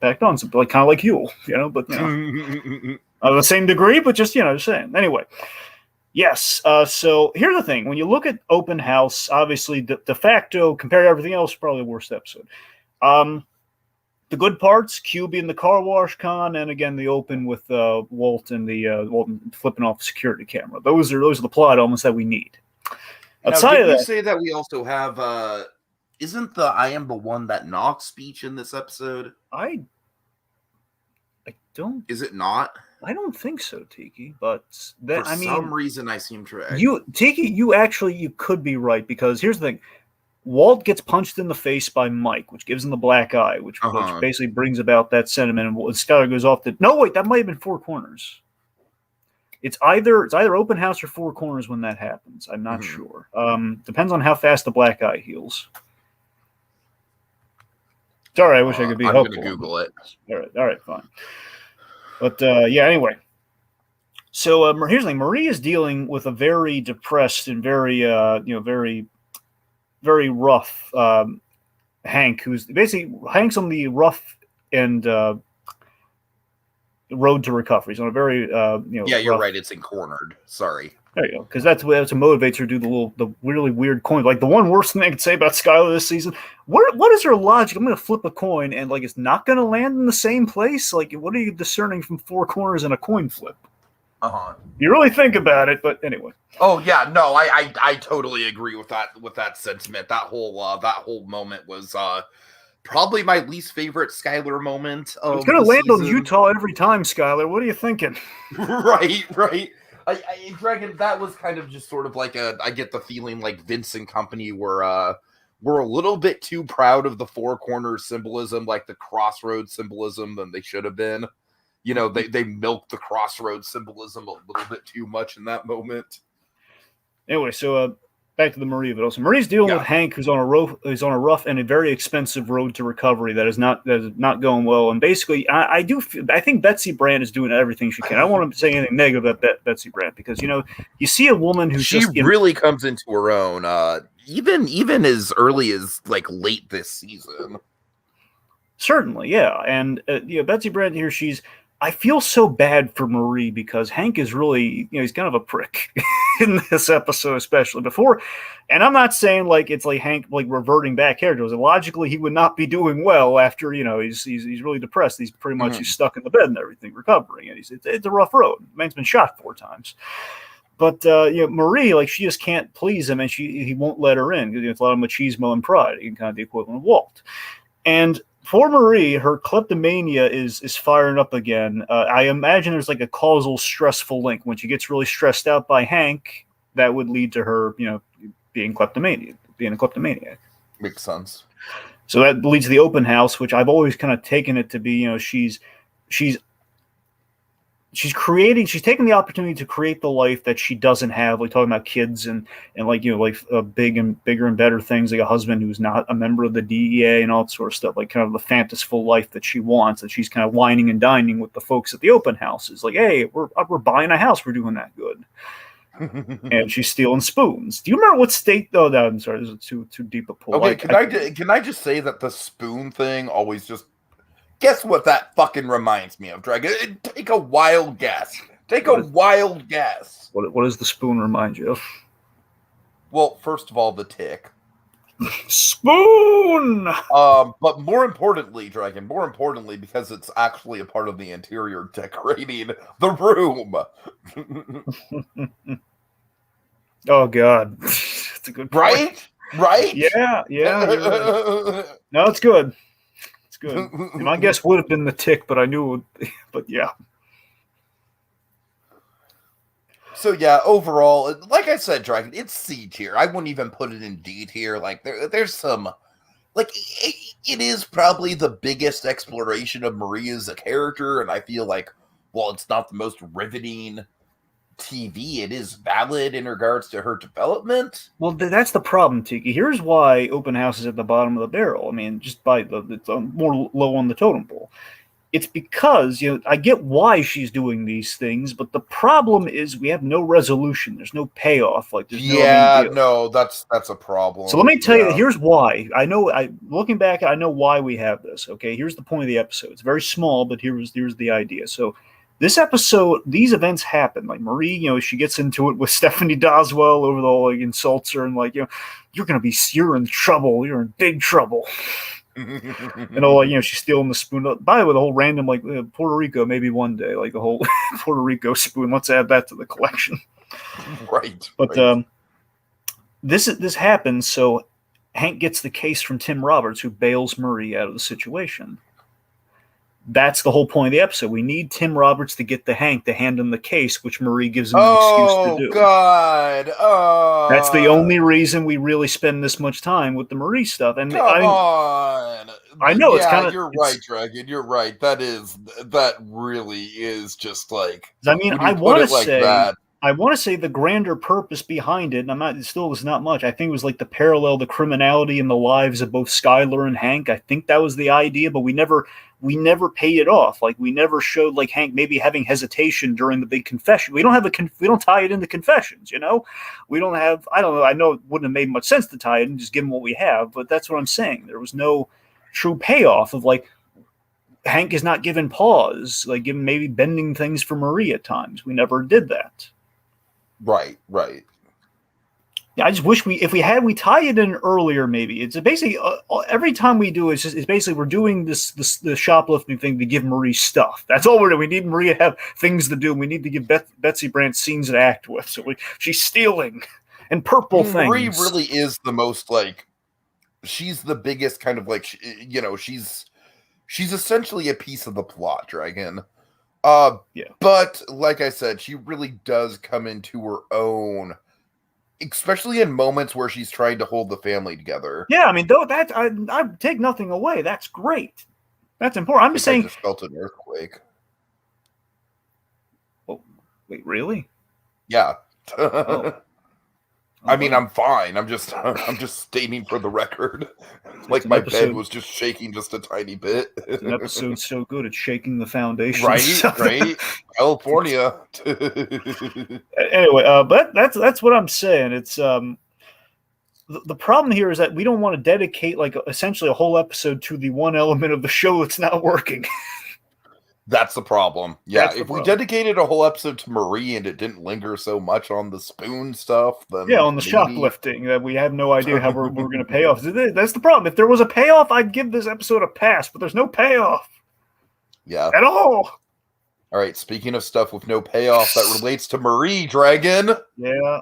Packed on some, kind of like you, but the same degree, but just just saying. Anyway. Yes. So here's the thing: when you look at Open House, obviously de facto, compared to everything else, probably the worst episode. The good parts: Q being the car wash con, and again the open with Walt and Walt flipping off the security camera. Those are the plot elements that we need. Outside of that, you say that we also have isn't the "I am the one that knocks" speech in this episode? I don't. Is it not? I don't think so, Tiki. But for some reason, I seem to. Tiki, you could be right, because here's the thing: Walt gets punched in the face by Mike, which gives him the black eye, which basically brings about that sentiment. And Skyler goes off to that might have been Four Corners. It's either Open House or Four Corners when that happens. I'm not sure. Depends on how fast the black eye heals. Sorry, I wish I could be helpful. I'm going to Google it. All right, fine. But anyway. So here's the thing: Marie is dealing with a very depressed and very very, very rough Hank, who's basically Hank's on the rough and road to recovery. He's on a very Yeah, you're right. It's in cornered. Sorry. There you go, because that's what motivates her to do the really weird coin. Like the one worst thing I could say about Skylar this season. What is her logic? I'm going to flip a coin and it's not going to land in the same place. Like, what are you discerning from Four Corners in a coin flip? You really think about it, but anyway. Oh yeah, no, I totally agree with that sentiment. That whole moment was probably my least favorite Skylar moment. It's going to land on Utah every time, Skylar. What are you thinking? Right. Dragon, that was kind of just sort of like I get the feeling like Vince and company were a little bit too proud of the Four Corners symbolism, like the crossroads symbolism, than they should have been. They milked the crossroads symbolism a little bit too much in that moment. Anyway, so back to the Marie of it. Also, Marie's dealing with Hank, who's on a rough and a very expensive road to recovery that is not going well. And basically, I think Betsy Brandt is doing everything she can. I don't want to say anything negative about Betsy Brandt, because you see a woman who really comes into her own, even as early as late this season. Certainly, yeah, and Betsy Brandt here, I feel so bad for Marie, because Hank is really, he's kind of a prick in this episode, especially before. And I'm not saying it's Hank reverting back characters. Logically, he would not be doing well after he's really depressed. He's pretty much he's stuck in the bed and everything, recovering, and it's a rough road. The man's been shot 4 times. But Marie, she just can't please him, and he won't let her in, because it's a lot of machismo and pride, kind of the equivalent of Walt. And for Marie, her kleptomania is firing up again. I imagine there's a causal, stressful link. When she gets really stressed out by Hank, that would lead to her, being a kleptomaniac. Makes sense. So that leads to the Open House, which I've always kind of taken it to be, she's taking the opportunity to create the life that she doesn't have, talking about kids and big and bigger and better things, like a husband who's not a member of the DEA and all that sort of stuff, kind of the fantasiful life that she wants, that she's kind of wining and dining with the folks at the Open House. It's hey, we're buying a house, we're doing that good. And she's stealing spoons. Do you remember what state? Oh, no, I'm sorry, this is too deep a pull. Okay, can I just say that the spoon thing always just... Guess what that fucking reminds me of, Dragon? Take a wild guess. Wild guess. What does the spoon remind you of? Well, first of all, the tick. Spoon! But more importantly, Dragon, because it's actually a part of the interior decorating, the room. Oh, God. It's a good point. Right? Yeah. Right. No, it's good. Good. My guess would have been the tick, but I knew it would. But yeah. So yeah, overall, like I said, Dragon, it's C tier. I wouldn't even put it in D tier. Like there's some like it is probably the biggest exploration of Marie as a character, and I feel like while it's not the most riveting TV, it is valid in regards to her development. Well, that's the problem, Tiki. Here's why Open House is at the bottom of the barrel. I mean, just by it's more low on the totem pole. It's because, I get why she's doing these things, but the problem is we have no resolution. There's no payoff. Like, there's no, that's a problem. So let me tell you, here's why. Looking back, I know why we have this. Okay, here's the point of the episode. It's very small, but here's the idea. So this episode, these events happen. Like Marie, she gets into it with Stephanie Doswell over the whole, insults her and you're in trouble. You're in big trouble. And all, she's stealing the spoon. By the way, the whole random Puerto Rico, maybe one day, the whole Puerto Rico spoon. Let's add that to the collection. Right. But this happens. So Hank gets the case from Tim Roberts, who bails Marie out of the situation. That's the whole point of the episode. We need Tim Roberts to get the Hank to hand him the case, which Marie gives him an excuse to do. Oh, God. Oh. That's the only reason we really spend this much time with the Marie stuff. And Come on. I know it's kind of. You're right, Dragon. You're right. That really is just like. I mean, I want to say. I want to say the grander purpose behind it, and it still was not much. I think it was the parallel, the criminality in the lives of both Skylar and Hank. I think that was the idea, but we never paid it off. We never showed Hank maybe having hesitation during the big confession. We don't tie it into confessions, We don't have, I don't know. I know it wouldn't have made much sense to tie it and just give him what we have, but that's what I'm saying. There was no true payoff of Hank is not given pause, given maybe bending things for Marie at times. We never did that. Right. Yeah, I just wish we tie it in earlier. Maybe it's basically every time we do it's basically we're doing the shoplifting thing to give Marie stuff. That's all we're doing. We need Marie to have things to do. We need to give Betsy Brandt scenes to act with. So she's stealing and purple things. Marie really is the most she's the biggest kind of she's essentially a piece of the plot, Dragon. Yeah. But like I said, she really does come into her own, especially in moments where she's trying to hold the family together. Yeah, I mean, though I take nothing away. That's great. That's important. I'm just saying. I just felt an earthquake. Oh, wait, really? Yeah. Oh. I mean, I'm fine. I'm just stating for the record. My bed was just shaking just a tiny bit. An episode so good at shaking the foundation. Right? California. Anyway, but that's what I'm saying. It's the problem here is that we don't want to dedicate essentially a whole episode to the one element of the show that's not working. That's the problem. Yeah, if we dedicated a whole episode to Marie and it didn't linger so much on the spoon stuff, then on the shoplifting that we have no idea how we're going to pay off. That's the problem. If there was a payoff, I'd give this episode a pass, but there's no payoff. Yeah, at all. All right. Speaking of stuff with no payoff that relates to Marie, Dragon. Yeah.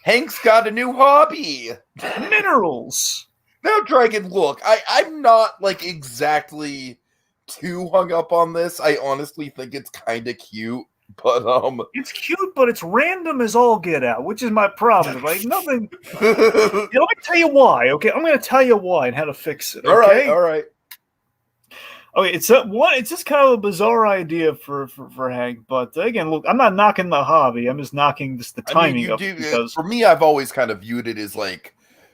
Hank's got a new hobby. Minerals. Now, Dragon, look, I'm not exactly too hung up on this. I honestly think it's kind of cute, but it's cute, but it's random as all get out, which is my problem. Nothing. Let me tell you why. Okay, I'm going to tell you why and how to fix it. Okay? All right. Okay, it's just kind of a bizarre idea for Hank, but again, look, I'm not knocking the hobby. I'm just knocking the timing of it. Because for me, I've always kind of viewed it as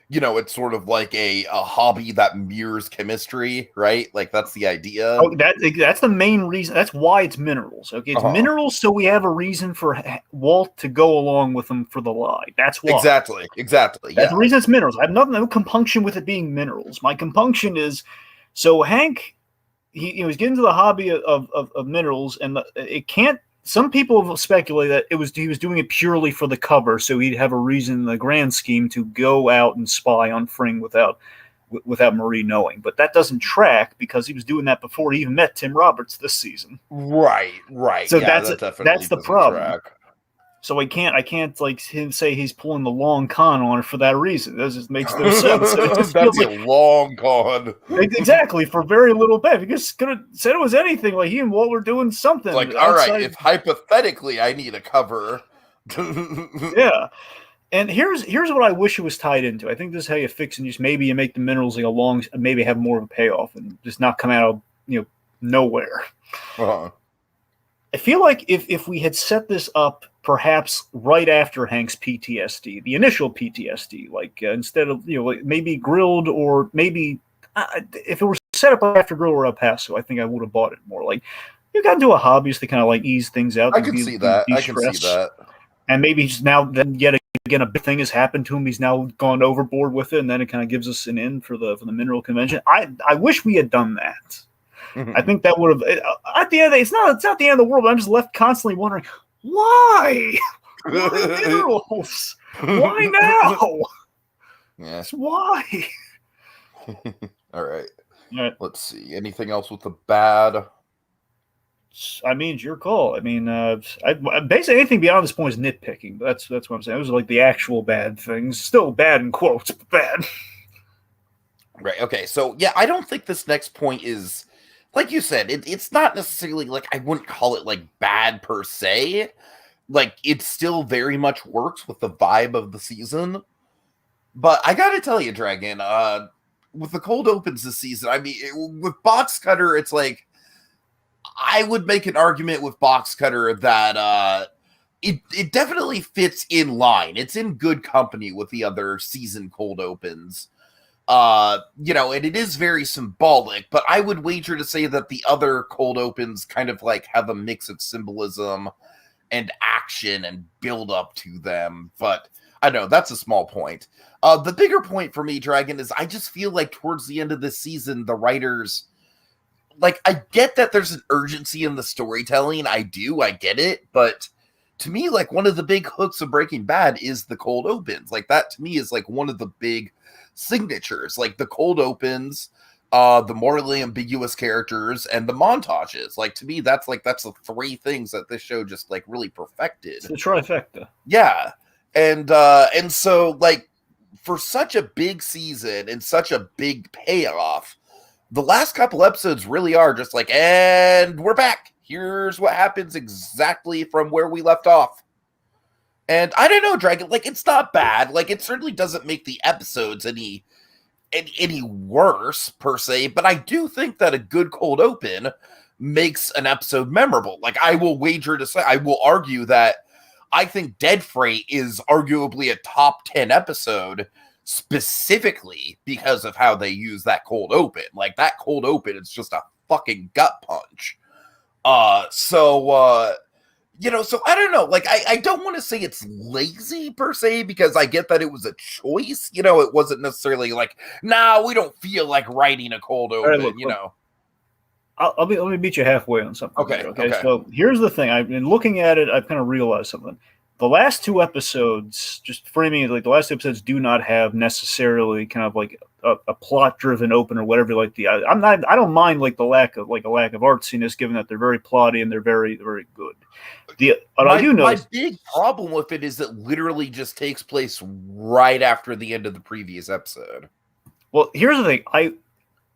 it's sort of a hobby that mirrors chemistry, right? That's the idea. Oh, that's the main reason. That's why it's minerals. Okay, it's minerals, so we have a reason for Walt to go along with them for the lie. That's why. Exactly. That's the reason it's minerals. I have no compunction with it being minerals. My compunction is so Hank. He's getting to the hobby of minerals, and it can't. Some people have speculated that he was doing it purely for the cover, so he'd have a reason in the grand scheme to go out and spy on Fring without Marie knowing. But that doesn't track because he was doing that before he even met Tim Roberts this season. Right. So that's the problem. Track. So I can't him say he's pulling the long con on it for that reason. That just makes no sense. That's a long con. Exactly, for very little bet. He just could have said it was anything. He and Walt were doing something. All right, if hypothetically I need a cover Yeah. And here's what I wish it was tied into. I think this is how you fix it. And just maybe you make the minerals like a long, maybe have more of a payoff and just not come out of nowhere. Uh-huh. I feel like if we had set this up perhaps right after Hank's PTSD, the initial PTSD, like instead of like maybe Grilled or maybe if it were set up after Grilled or El Paso, I think I would have bought it more. Like you got to do a hobbies to kind of like ease things out. I can see that. I can see that. And maybe he's now then yet again a big thing has happened to him. He's now gone overboard with it, and then it kind of gives us an in for the mineral convention. I wish we had done that. I think that would have at the end. It's not the end of the world. But I'm just left constantly wondering why minerals? Why now? Yeah. Why? All right. All right. Let's see. Anything else with the bad? I mean, it's your call. I mean, basically anything beyond this point is nitpicking. But that's what I'm saying. Those are like the actual bad things. Still bad in quotes, but bad. Right. Okay. So yeah, I don't think this next point is, like you said, it's not necessarily like I wouldn't call it like bad per se. Like it still very much works with the vibe of the season. But I gotta tell you, Dragon, with the cold opens this season, I mean, with Box Cutter, it's like I would make an argument with Box Cutter that it definitely fits in line. It's in good company with the other season cold opens. And it is very symbolic, but I would wager to say that the other cold opens kind of like have a mix of symbolism and action and build up to them. But I don't know, that's a small point. The bigger point for me, Dragon, is I just feel like towards the end of this season, the writers, like, I get that there's an urgency in the storytelling. I get it. But to me, like, one of the big hooks of Breaking Bad is the cold opens. Like, that to me is like one of the big signatures. Like, the cold opens, the morally ambiguous characters, and the montages. Like, to me, that's the three things that this show just like really perfected. It's the trifecta. Yeah. And so, like, for such a big season and such a big payoff, the last couple episodes really are just like, and we're back. Here's what happens exactly from where we left off. And I don't know, Dragon, like, it's not bad. Like, it certainly doesn't make the episodes any worse, per se, but I do think that a good cold open makes an episode memorable. Like, I will argue that I think Dead Freight is arguably a top 10 episode specifically because of how they use that cold open. Like, that cold open is just a fucking gut punch. So I don't know. Like, I don't want to say it's lazy per se, because I get that it was a choice. It wasn't necessarily like, nah, we don't feel like writing a cold open, right, look. Let me meet you halfway on something. Okay. So here's the thing. I've been looking at it. I've kind of realized something. The last two episodes, just framing it, like the last two episodes do not have necessarily kind of like a plot-driven open or whatever. Like I don't mind like a lack of artsiness, given that they're very plotty and they're very, very good. My big problem with it is it literally just takes place right after the end of the previous episode. Well, here's the thing.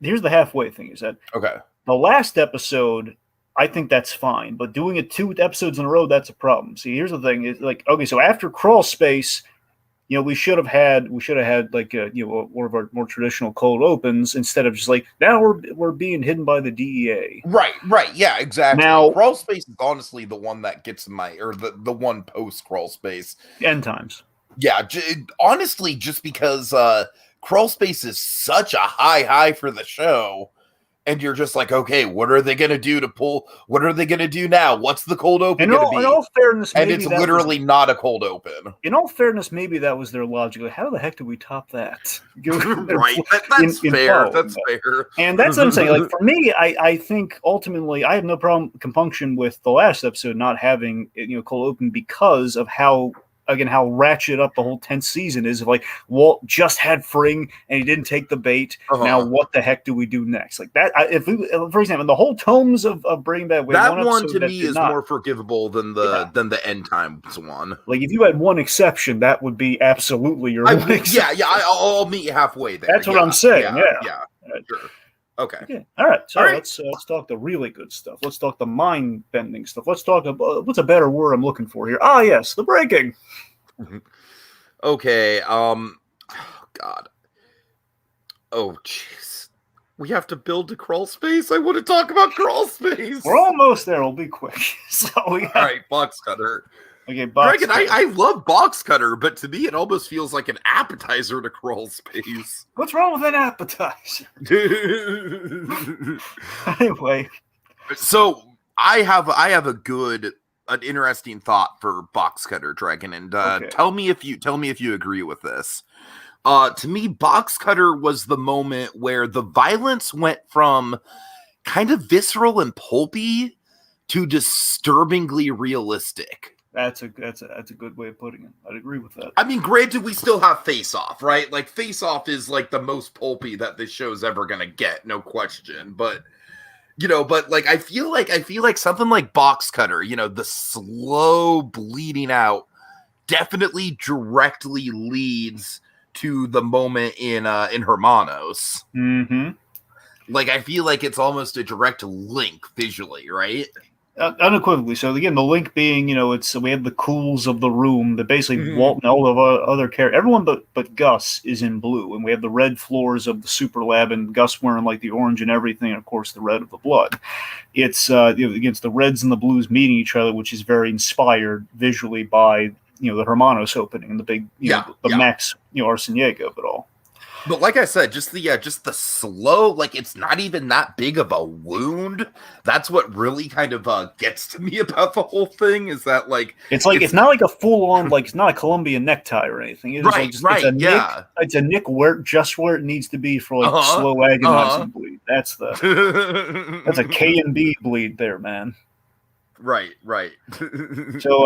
Here's the halfway thing. Is that okay? The last episode, I think that's fine, but doing it 2 episodes in a row, that's a problem. See, here's the thing: is like, okay, so after Crawl Space, we should have had like one of our more traditional cold opens instead of just like, now we're being hidden by the DEA. Right, yeah, exactly. Now, Crawl Space is honestly the one that gets the one post Crawl Space end times. Yeah, honestly, just because Crawl Space is such a high for the show. And you're just like, okay, what are they going to do to pull? What are they going to do now? What's the cold open going to be? In all fairness, and it's literally not a cold open. In all fairness, maybe that was their logic. Like, how the heck do we top that? Right, that's fair. That's fair. And that's what I'm saying. Like, for me, I think ultimately I have no compunction with the last episode not having cold open because of how ratchet up the whole 10th season is. Like, Walt just had Fring and he didn't take the bait. Uh-huh. Now what the heck do we do next? Like that, for example, the whole tomes of Breaking Bad, that one to me is more forgivable than the end times one. Like, if you had one exception, that would be absolutely your I'll meet you halfway there. That's what I'm saying. Yeah. Sure. Okay. Okay. All right. So All right. let's talk the really good stuff. Let's talk the mind bending stuff. Let's talk about what's a better word I'm looking for here. Ah, yes, the breaking. Okay. God. Oh, jeez. We have to build a crawl space. I want to talk about crawl space. We're almost there. We'll be quick. So we got, All right, box cutter. Okay, box Dragon, cutter. I love box cutter, but to me it almost feels like an appetizer to crawl space. What's wrong with an appetizer? Anyway, So I have an interesting thought for box cutter, Dragon, and Okay. tell me if you agree with this. To me, box cutter was the moment where the violence went from kind of visceral and pulpy to disturbingly realistic. that's a good way of putting it. I'd agree with that. I mean, granted, we still have Face Off, right? Like, Face Off is like the most pulpy that this show's ever gonna get, no question. But like I feel like something like Box Cutter, the slow bleeding out, definitely directly leads to the moment in Hermanos. Mm-hmm. Like, I feel like it's almost a direct link visually, right? Unequivocally. So again, the link being, we have the cools of the room. That basically Walt and all of other characters, everyone but Gus is in blue, and we have the red floors of the super lab, and Gus wearing like the orange and everything, and of course the red of the blood. It's against the reds and the blues meeting each other, which is very inspired visually by the Hermanos opening and the big Max Arciniega of it all. But like I said, just the slow, like it's not even that big of a wound. That's what really kind of gets to me about the whole thing is that it's not like a full on it's not a Colombian necktie or anything. It's right, it's a nick where it needs to be for slow agonizing bleed. That's a K and B bleed there, man. Right. So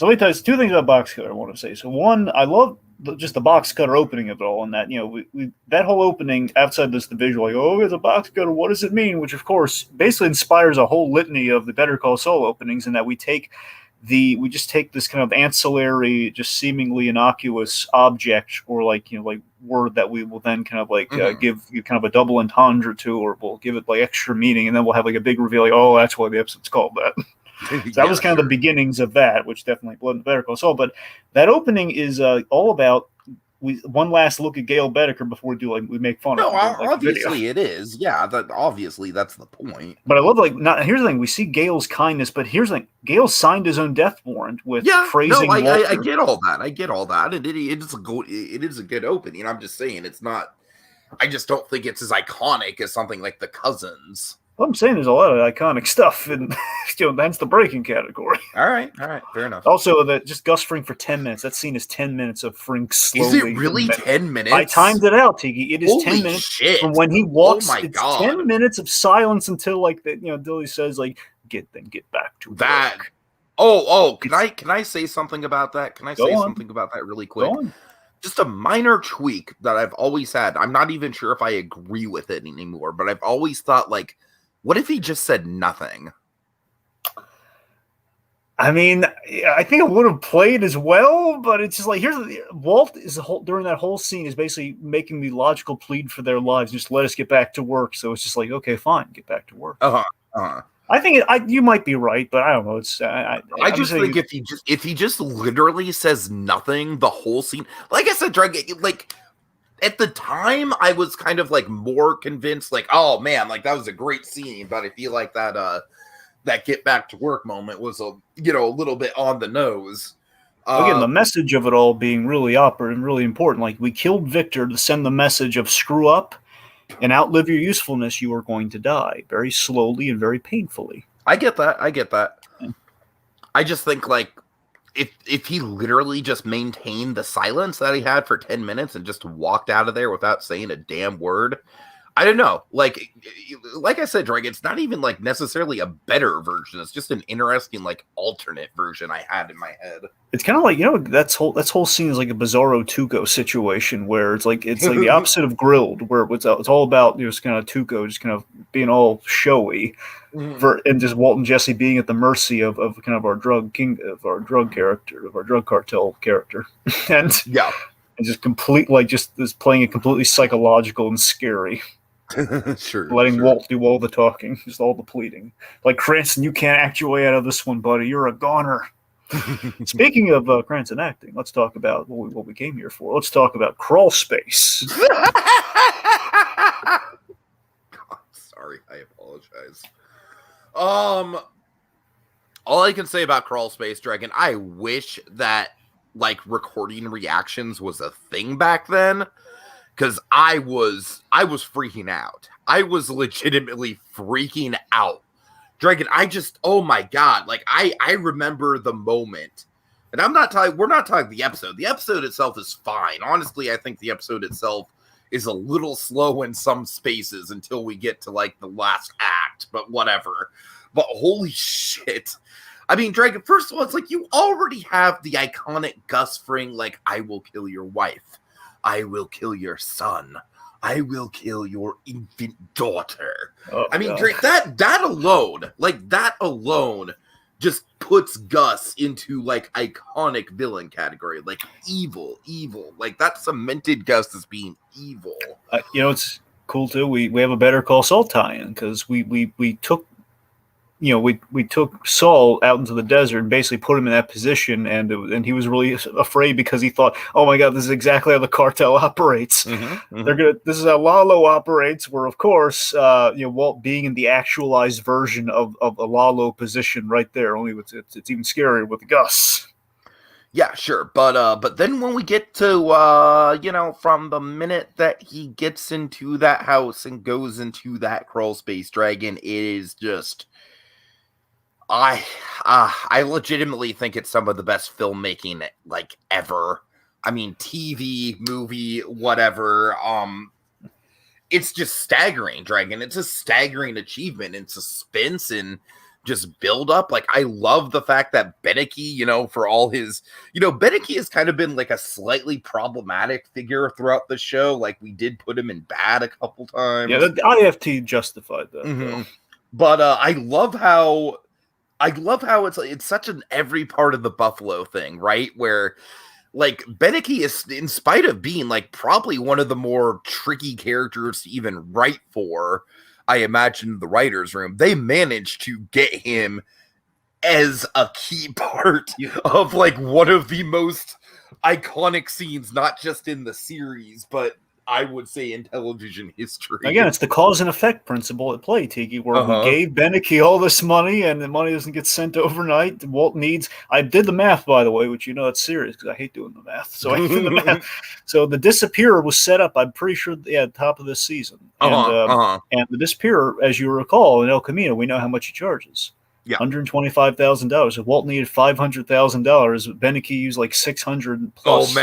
let me tell you two things about box cutter I want to say. So one, I love just the box cutter opening of it all, and that we that whole opening outside this the visual, it's a box cutter, what does it mean? Which of course basically inspires a whole litany of the Better Call Saul openings, in that we just take this kind of ancillary, just seemingly innocuous object or word that we will then kind of give you kind of a double entendre to, or we'll give it extra meaning, and then we'll have a big reveal, that's why the episode's called that. So that was kind of the beginnings of that, which definitely bled into Better Call Saul. But that opening is all about one last look at Gail Bedecker before we make fun of him. Obviously it is. Yeah, obviously that's the point. But I love here's the thing: we see Gail's kindness, but here's the thing: Gail signed his own death warrant with praising. No, I get all that. It is a good opening. I'm just saying it's not. I just don't think it's as iconic as something like The Cousins. Well, I'm saying there's a lot of iconic stuff, and that's the breaking category. All right, fair enough. Also, that just Gus Fring for 10 minutes. That scene is 10 minutes of Fring slowly. Is it really 10 minutes? I timed it out, Tiki. It is Holy 10 minutes shit. from when he walks. Oh my God. 10 minutes of silence until Dilly says get back to that. Work. Oh, can I say something about that? Can I say something about that really quick? Go on. Just a minor tweak that I've always had. I'm not even sure if I agree with it anymore, but I've always thought what if he just said nothing? I mean, I think it would have played as well, but it's just Walt is during that whole scene is basically making the logical plead for their lives. Just let us get back to work. So it's just okay, fine, get back to work. I think you might be right, but I don't know. It's I just think if he just literally says nothing, the whole scene, like I said, Dragon, at the time, I was kind of more convinced, oh man, that was a great scene. But I feel like that get back to work moment was a little bit on the nose. Again, the message of it all being really operative and really important. We killed Victor to send the message of screw up and outlive your usefulness. You are going to die very slowly and very painfully. I get that. Yeah. I just think if he literally just maintained the silence that he had for 10 minutes and just walked out of there without saying a damn word, I don't know. Like I said, Drake, it's not even necessarily a better version. It's just an interesting alternate version I had in my head. It's kind of that whole scene is like a Bizarro Tuco situation where it's the opposite of Grilled, where it's all about just kind of Tuco just kind of being all showy, and just Walt and Jesse being at the mercy of kind of our drug character, of our drug cartel character, and yeah. And just complete, just this playing it completely psychological and scary. Sure, letting sure. Walt do all the talking, just all the pleading. Like, Cranston, you can't act your way out of this one, buddy. You're a goner. Speaking of Cranston acting, let's talk about what we came here for. Let's talk about Crawl Space. Sorry, I apologize. All I can say about Crawl Space Dragon, I wish that like recording reactions was a thing back then, because I was freaking out. I was legitimately freaking out. Dragon, oh my god, like I remember the moment. And we're not talking the episode. The episode itself is fine. Honestly, I think the episode itself is a little slow in some spaces until we get to like the last act, but whatever. But holy shit. I mean, Dragon, first of all, it's like you already have the iconic Gus Fring, like, I will kill your wife. I will kill your son. I will kill your infant daughter. Oh, I mean, Drake, that alone just puts Gus into like iconic villain category, like evil. Like that cemented Gus as being evil. It's cool too. We have a Better Call Saul tie-in because we took. We took Saul out into the desert and basically put him in that position, and he was really afraid because he thought, "Oh my God, this is exactly how the cartel operates. This is how Lalo operates." Where, of course, Walt being in the actualized version of a Lalo position right there. Only it's even scarier with Gus. Yeah, sure, but then when we get to from the minute that he gets into that house and goes into that Crawl Space Dragon, it is just. I legitimately think it's some of the best filmmaking like ever. I mean, TV, movie, whatever. It's just staggering, Dragon. It's a staggering achievement in suspense and just build up. Like, I love the fact that Beneke, for all his, Beneke has kind of been like a slightly problematic figure throughout the show. Like, we did put him in bad a couple times. Yeah, the IFT justified that. Mm-hmm. But I love how it's such an every part of the Buffalo thing, right? Where like Beneke is, in spite of being like probably one of the more tricky characters to even write for, I imagine the writer's room, they managed to get him as a key part of like one of the most iconic scenes, not just in the series, but I would say in television history. Again, it's the cause and effect principle at play, Tiki, where we gave Beneke all this money and the money doesn't get sent overnight. Walt needs... I did the math, by the way, which it's serious because I hate doing the math. So I did the math. So the Disappearer was set up, I'm pretty sure, at the top of this season. And the Disappearer, as you recall, in El Camino, we know how much he charges. Yeah, $125,000. If Walt needed $500,000, Beneke used like $600,000 plus.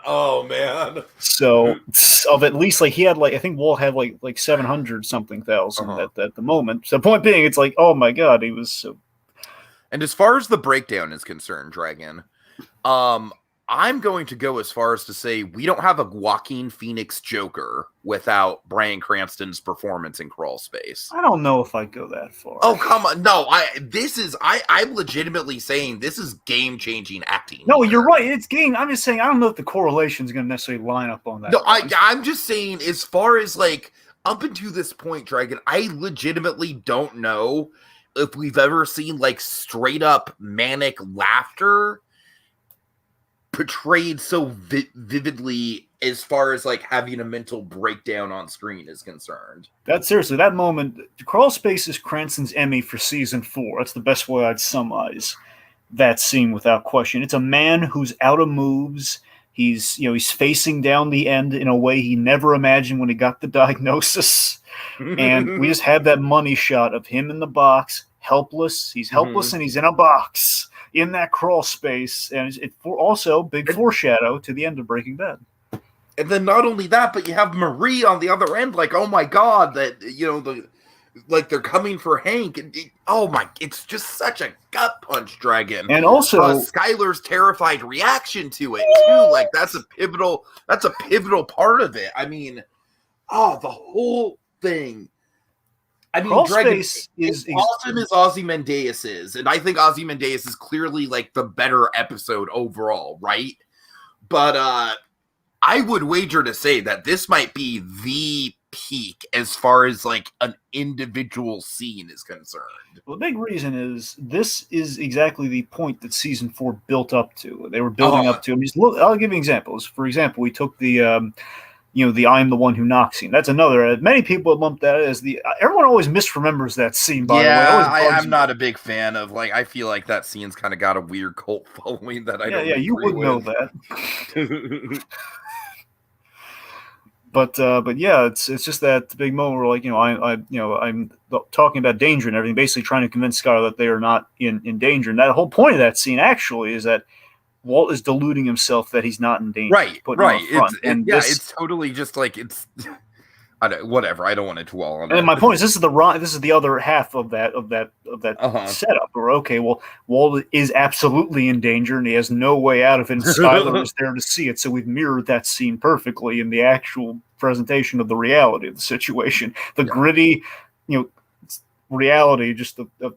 Oh man! So of at least like he had like I think Walt had like 700 something thousand at the moment. So the point being, it's like, oh my God, he was so. And as far as the breakdown is concerned, Dragon, I'm going to go as far as to say we don't have a Joaquin Phoenix Joker without Bryan Cranston's performance in Crawl Space. I don't know if I'd go that far. Oh, come on. No, I'm legitimately saying this is game-changing acting. No, you're right. It's game. I'm just saying I don't know if the correlation is going to necessarily line up on that. No, I'm just saying as far as like up until this point, Dragon, I legitimately don't know if we've ever seen like straight up manic laughter portrayed so vividly as far as like having a mental breakdown on screen is concerned. That's seriously that moment. Crawl Space is Cranston's Emmy for season 4. That's the best way I'd summarize that scene without question. It's a man who's out of moves. He's facing down the end in a way he never imagined when he got the diagnosis. And we just have that money shot of him in the box, helpless. He's helpless and he's in a box in that crawl space, and it's also big foreshadow to the end of Breaking Bad. And then not only that, but you have Marie on the other end, like, oh my God, that they're coming for Hank, and it's just such a gut punch, Dragon. And also Skylar's terrified reaction to it too, like that's a pivotal part of it. I mean, the whole thing. I mean, Dragon is awesome as Ozymandias is, and I think Ozymandias is clearly like the better episode overall, right? But I would wager to say that this might be the peak as far as like an individual scene is concerned. Well, the big reason is this is exactly the point that season 4 built up to. They were building up to. I mean, look, I'll give you examples. For example, we took the the "I am the one who knocks" scene. That's another. Many people lump that as the. Everyone always misremembers that scene. By the way, I'm not a big fan of like. I feel like that scene's kind of got a weird cult following that I don't. Yeah, you would know that. But yeah, it's just that big moment where I'm talking about danger and everything, basically trying to convince Skylar that they are not in danger. And that whole point of that scene actually is that Walt is deluding himself that he's not in danger. Right. It's totally just like it's. Whatever. I don't want to dwell on. And my point is, this is the other half of that setup. Where well, Walt is absolutely in danger, and he has no way out of it. And Skylar is there to see it, so we've mirrored that scene perfectly in the actual presentation of the reality of the situation, the gritty, reality, just of a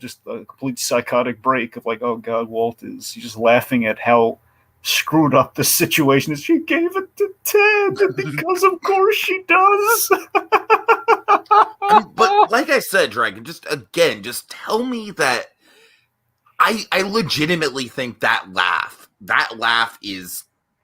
complete psychotic break of like, oh God, Walt is just laughing at how screwed up the situation is. She gave it to Ted because of course she does. But like I said, Dragon, just tell me that I legitimately think that laugh is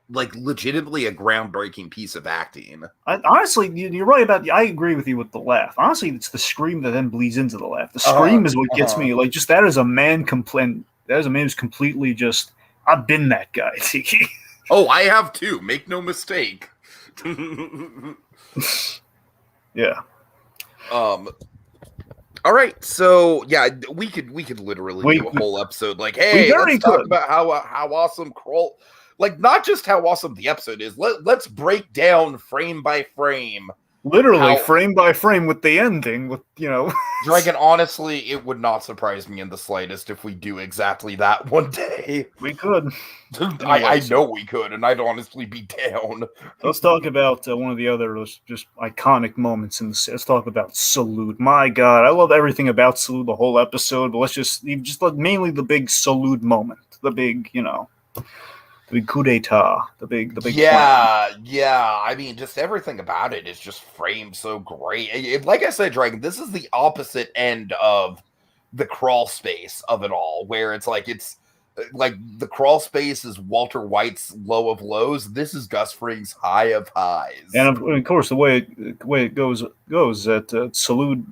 like legitimately a groundbreaking piece of acting. Honestly, you're right about. I agree with you with the laugh. Honestly, it's the scream that then bleeds into the laugh. The scream is what gets me. Like, just that is a man That is a man who's completely just. I've been that guy, Tiki. Oh, I have too. Make no mistake. Yeah. All right. So yeah, we could literally do a whole episode. Like, hey, let's talk about how awesome Kroll. Like, not just how awesome the episode is. Let's break down frame by frame. Literally frame by frame with the ending, with Dragon, honestly, it would not surprise me in the slightest if we do exactly that one day. We could. I know we could, and I'd honestly be down. Let's talk about one of the other just iconic moments in the. Let's talk about Salute. My God, I love everything about Salute, the whole episode. But let's just mainly the big Salute moment, the big the big coup d'etat, the big plan. I mean, just everything about it is just framed so great. Like I said, Dragon, this is the opposite end of the crawl space of it all, where it's like the crawl space is Walter White's low of lows. This is Gus Fring's high of highs. And of course, the way it goes that Salute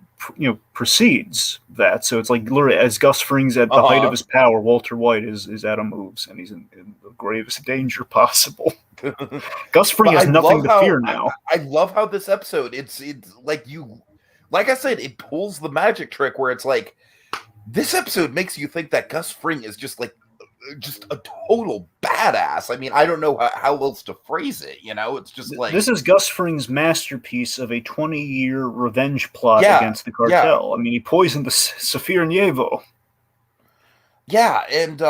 precedes that. So it's like literally as Gus Fring's at the height of his power, Walter White is out of moves, and he's in the gravest danger possible. Gus Fring has nothing to fear now. I love how this episode, it's like I said, it pulls the magic trick where it's like, this episode makes you think that Gus Fring is just a total badass. I mean, I don't know how else to phrase it. It's just like, this is Gus Fring's masterpiece of a 20-year revenge plot against the cartel. I mean, he poisoned the Saphir and Yevo. Yeah, and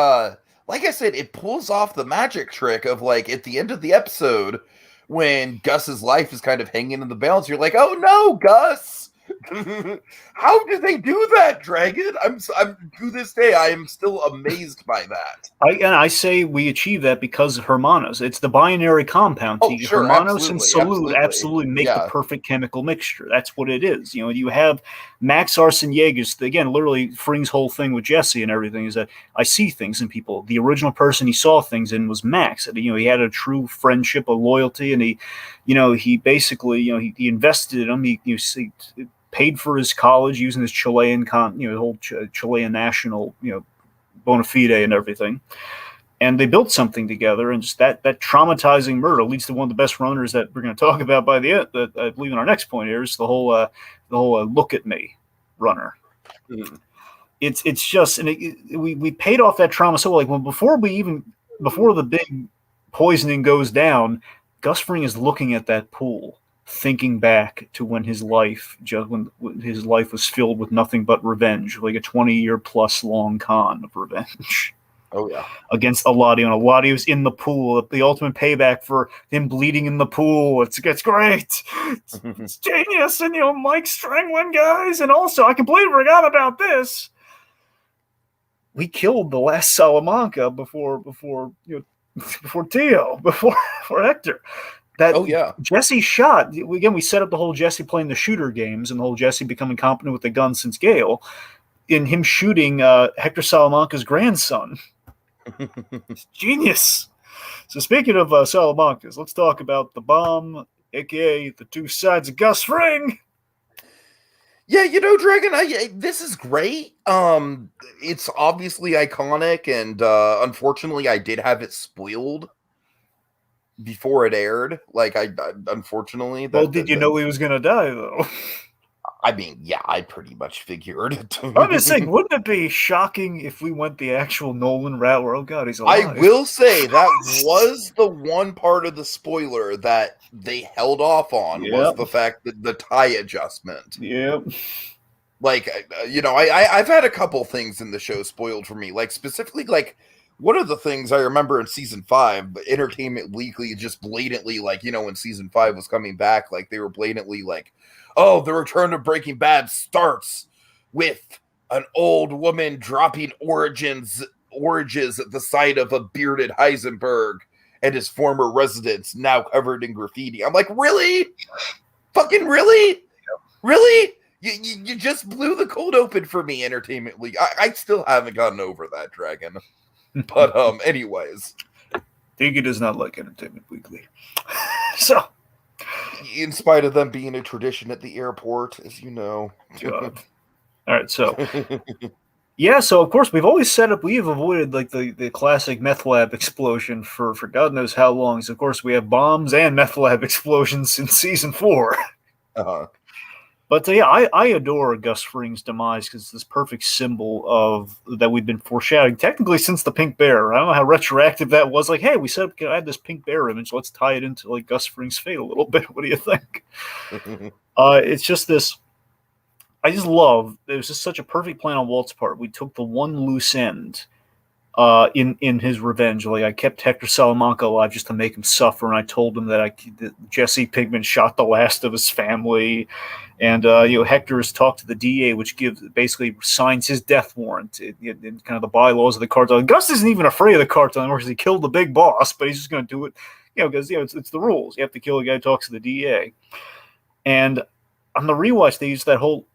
like I said, it pulls off the magic trick of like at the end of the episode when Gus's life is kind of hanging in the balance. You're like, oh no, Gus. How did they do that, Dragon? I'm to this day I am still amazed by that. I say we achieve that because of Hermanos. It's the binary compound. Sure, Hermanos and Salute absolutely make the perfect chemical mixture. That's what it is. You have Max Arsen-Yeager's, again, literally Fring's whole thing with Jesse and everything is that I see things in people. The original person he saw things in was Max. He had a true friendship, a loyalty, and he basically he invested in him. He paid for his college using his Chilean whole Chilean national bona fide and everything, and they built something together. And just that traumatizing murder leads to one of the best runners that we're going to talk about by the end. That I believe in our next point here is the whole look at me runner. Mm. It's just we paid off that trauma so like before the big poisoning goes down, Gus Fring is looking at that pool, thinking back to when his life was filled with nothing but revenge, like a 20-year plus long con of revenge. Oh yeah, against Eladio, and Eladio was in the pool. The ultimate payback for him bleeding in the pool. It's great. It's genius, and Mike strangling guys, and also I completely forgot about this. We killed the last Salamanca before Tio, before Hector. that Oh yeah. Jesse shot. Again, we set up the whole Jesse playing the shooter games and the whole Jesse becoming competent with the gun since Gale, in him shooting Hector Salamanca's grandson. Genius. So speaking of Salamancas, let's talk about the bomb, aka the two sides of Gus Fring. Yeah, Dragon, this is great. It's obviously iconic, and unfortunately, I did have it spoiled before it aired. Like, I unfortunately, Well, did you know he was gonna die though? I mean, yeah, I pretty much figured it. I'm just saying, wouldn't it be shocking if we went the actual Nolan route where, oh god, he's alive? I will say that was the one part of the spoiler that they held off on, was the fact that the tie adjustment. Yep. Like, I've had a couple things in the show spoiled for me. Like, specifically, like, one of the things I remember in season 5, Entertainment Weekly just blatantly, like, when season 5 was coming back, like, they were blatantly like, oh, the return of Breaking Bad starts with an old woman dropping oranges at the site of a bearded Heisenberg and his former residence, now covered in graffiti. I'm like, really? Fucking really? Yep. Really? You just blew the cold open for me, Entertainment Week. I still haven't gotten over that, Dragon. But anyways. Tiki does not like Entertainment Weekly. So, in spite of them being a tradition at the airport, as you know. All right, so yeah, so of course we've always set up. We've avoided like the classic meth lab explosion for God knows how long. So of course we have bombs and meth lab explosions in season 4. But yeah, I adore Gus Fring's demise because it's this perfect symbol of that we've been foreshadowing technically since the Pink Bear. I don't know how retroactive that was. Like, hey, we said I had this Pink Bear image. Let's tie it into like Gus Fring's fate a little bit. What do you think? It's just this. I just love. It was just such a perfect plan on Walt's part. We took the one loose end in his revenge. Like, I kept Hector Salamanca alive just to make him suffer, and I told him that Jesse Pinkman shot the last of his family. And Hector has talked to the DA, which basically signs his death warrant in kind of the bylaws of the cartel. And Gus isn't even afraid of the cartel anymore because he killed the big boss, but he's just going to do it, because it's the rules. You have to kill a guy who talks to the DA. And on the rewatch, they used that whole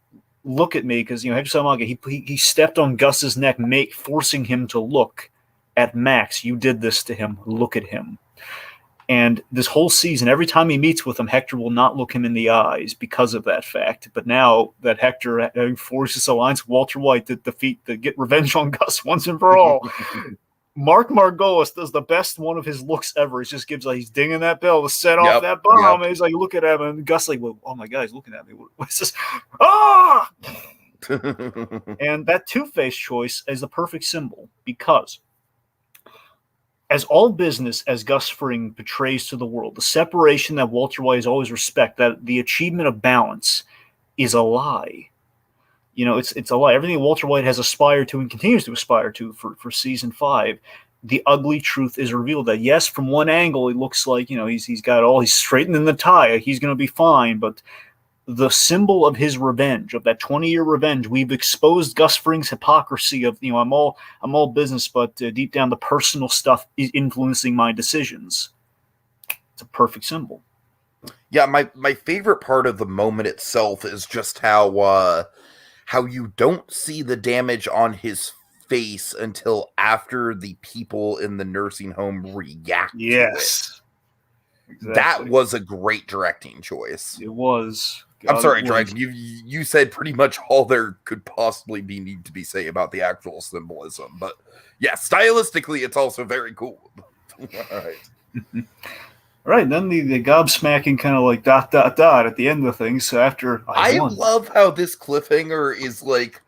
look at me because Hector Salamanca he stepped on Gus's neck, forcing him to look at Max. You did this to him. Look at him. And this whole season, every time he meets with him, Hector will not look him in the eyes because of that fact. But now that Hector forces alliance with Walter White to get revenge on Gus once and for all, Mark Margolis does the best one of his looks ever. He just gives he's dinging that bell to set off that bomb. And he's like, look at him. And Gus like, well, oh my God, he's looking at me. What's this? Ah! And that Two-Face choice is the perfect symbol because as all business as Gus Fring betrays to the world, the separation that Walter White has always respected, that the achievement of balance is a lie. It's a lie. Everything Walter White has aspired to and continues to aspire to for season 5, the ugly truth is revealed that yes, from one angle it looks like he's straightening the tie, he's going to be fine, but the symbol of his revenge, of that 20-year revenge, we've exposed Gus Fring's hypocrisy of I'm all business, but deep down the personal stuff is influencing my decisions. It's a perfect symbol. Yeah, my favorite part of the moment itself is just how you don't see the damage on his face until after the people in the nursing home react to it. Exactly. That was a great directing choice. It was. I'm sorry, Dragon. You said pretty much all there could possibly need to be said about the actual symbolism, but yeah, stylistically, it's also very cool. All right. Right, and then the gobsmacking kind of like ... at the end of things. So after I love how this cliffhanger is like,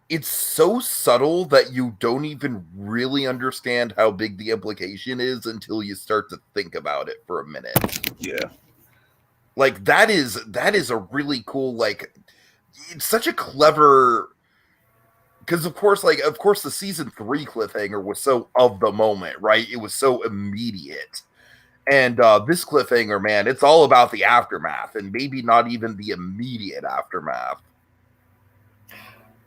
it's so subtle that you don't even really understand how big the implication is until you start to think about it for a minute. Yeah. Like that is a really cool, like, it's such a clever, because of course the season 3 cliffhanger was so of the moment, right? It was so immediate. And this cliffhanger, man, it's all about the aftermath and maybe not even the immediate aftermath.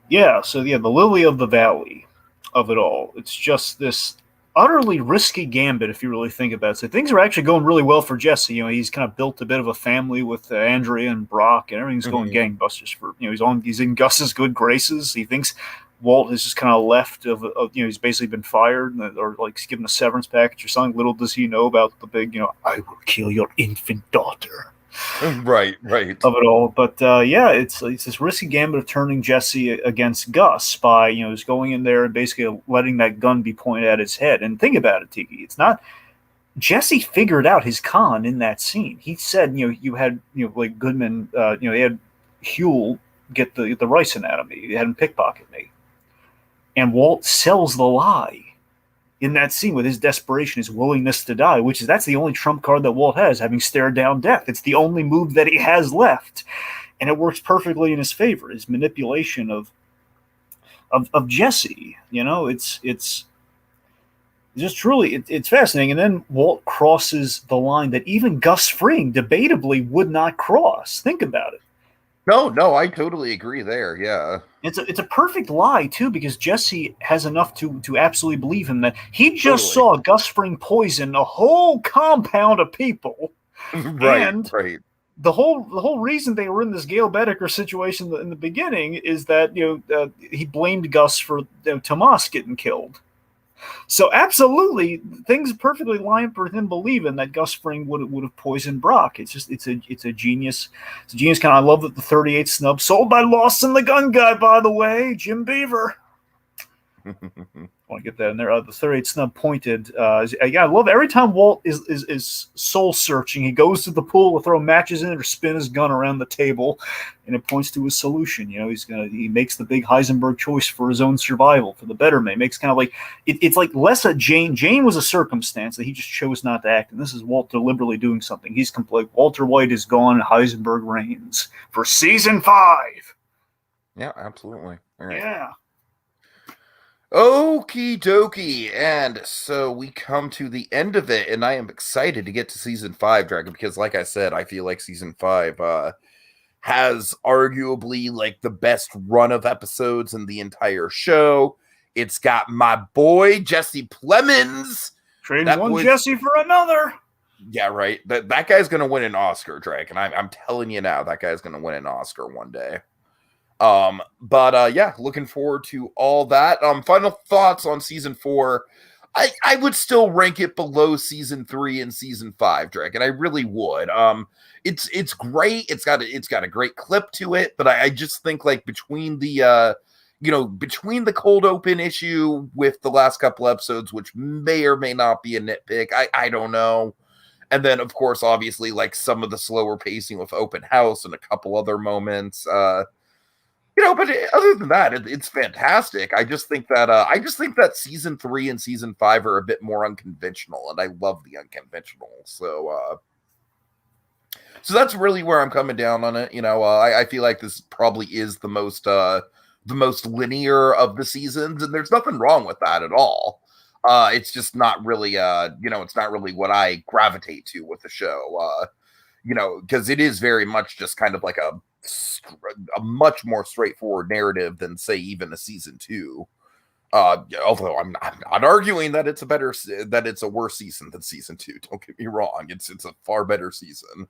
Yeah, so the lily of the valley of it all. It's just this utterly risky gambit if you really think about it. So things are actually going really well for Jesse. He's kind of built a bit of a family with Andrea and Brock, and everything's going gangbusters for he's in Gus's good graces. He thinks Walt has just kind of left he's basically been fired or like given a severance package or something. Little does he know about the big I will kill your infant daughter. Right. Of it all, but it's this risky gambit of turning Jesse against Gus by just going in there and basically letting that gun be pointed at his head. And think about it, Tiki. It's not Jesse figured out his con in that scene. He said, you had like Goodman, he had Huel get the ricin out of me. He had him pickpocket me, and Walt sells the lie in that scene with his desperation, his willingness to die, that's the only trump card that Walt has, having stared down death. It's the only move that he has left, and it works perfectly in his favor. His manipulation of Jesse, it's just truly it's fascinating. And then Walt crosses the line that even Gus Fring debatably would not cross. Think about it. No, I totally agree there. Yeah. It's a perfect lie, too, because Jesse has enough to absolutely believe him that he just saw Gus Fring poison a whole compound of people. Right. The whole reason they were in this Gail Bedecker situation in the beginning is that he blamed Gus for Tomas getting killed. So absolutely, things perfectly line for him believing that Gus Fring would have poisoned Brock. It's a genius. It's a genius kind. I love that the 38 snub sold by Lawson the Gun Guy, by the way, Jim Beaver. I want to get that in there. The 38 snub pointed. I love every time Walt is soul searching. He goes to the pool to throw matches in it or spin his gun around the table, and it points to his solution. He makes the big Heisenberg choice for his own survival, for the betterment. It makes kind of like it's like less a Jane. Jane was a circumstance that he just chose not to act, and this is Walt deliberately doing something. He's complete. Walter White is gone. Heisenberg reigns for season 5. Yeah, absolutely. All right. Yeah. Okie dokie, and so we come to the end of it, and I am excited to get to season 5, Dragon, because like I said, I feel like season 5 has arguably like the best run of episodes in the entire show. It's got my boy Jesse Plemons. Trading one Jesse for another. Yeah, right. That guy's gonna win an Oscar, Dragon. I'm telling you now, that guy's gonna win an Oscar one day. Looking forward to all that. Final thoughts on season 4. I would still rank it below season 3 and season 5, Dragon. I really would. It's great. It's got a great clip to it, but I just think like between the cold open issue with the last couple episodes, which may or may not be a nitpick, I don't know. And then of course, obviously, like some of the slower pacing with open house and a couple other moments, but other than that, it's fantastic. I just think that season 3 and season 5 are a bit more unconventional, and I love the unconventional. So that's really where I'm coming down on it. I feel like this probably is the most linear of the seasons, and there's nothing wrong with that at all. It's just not really, it's not really what I gravitate to with the show. Because it is very much just kind of like a much more straightforward narrative than say even a season 2. Although I'm not arguing that it's a worse season than season 2. Don't get me wrong. It's a far better season.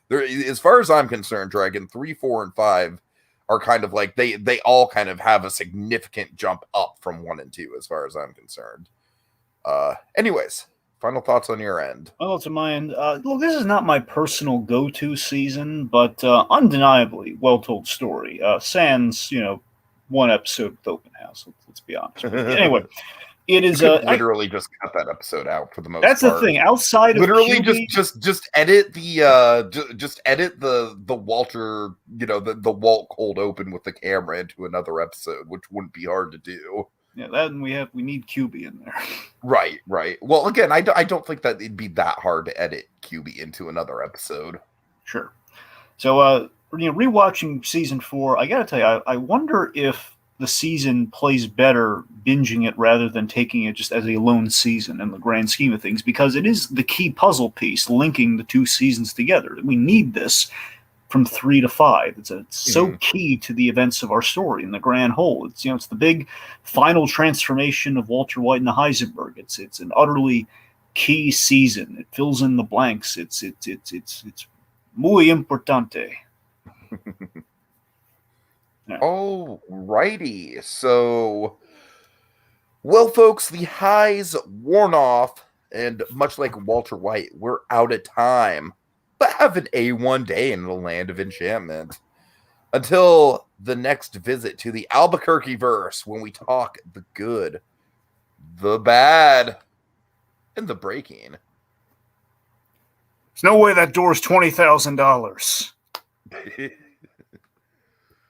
There, as far as I'm concerned, Dragon 3, 4, and 5 are kind of like they all kind of have a significant jump up from 1 and 2 as far as I'm concerned. Anyways, final thoughts on your end. Well, to my end, look, this is not my personal go-to season, but undeniably well-told story. Sans, one episode with open house. Let's be honest. Anyway, it is literally just cut that episode out for the most part. That's the thing. Outside of literally QB, just edit the just edit the Walter, the Walt cold open with the camera into another episode, which wouldn't be hard to do. Yeah, that and we need QB in there. Right. Well, again, I don't think that it'd be that hard to edit QB into another episode. Sure. So, rewatching season 4, I gotta tell you, I wonder if the season plays better binging it rather than taking it just as a lone season in the grand scheme of things, because it is the key puzzle piece linking the 2 seasons together. We need this from 3 to 5. It's so key to the events of our story in the grand whole. It's the big final transformation of Walter White and the Heisenberg. It's an utterly key season. It fills in the blanks. It's muy importante. Oh, righty. So, well, folks, the highs worn off, and much like Walter White, we're out of time. But have an A1 day in the land of enchantment. Until the next visit to the Albuquerque verse, when we talk the good, the bad, and the breaking. There's no way that door's $20,000.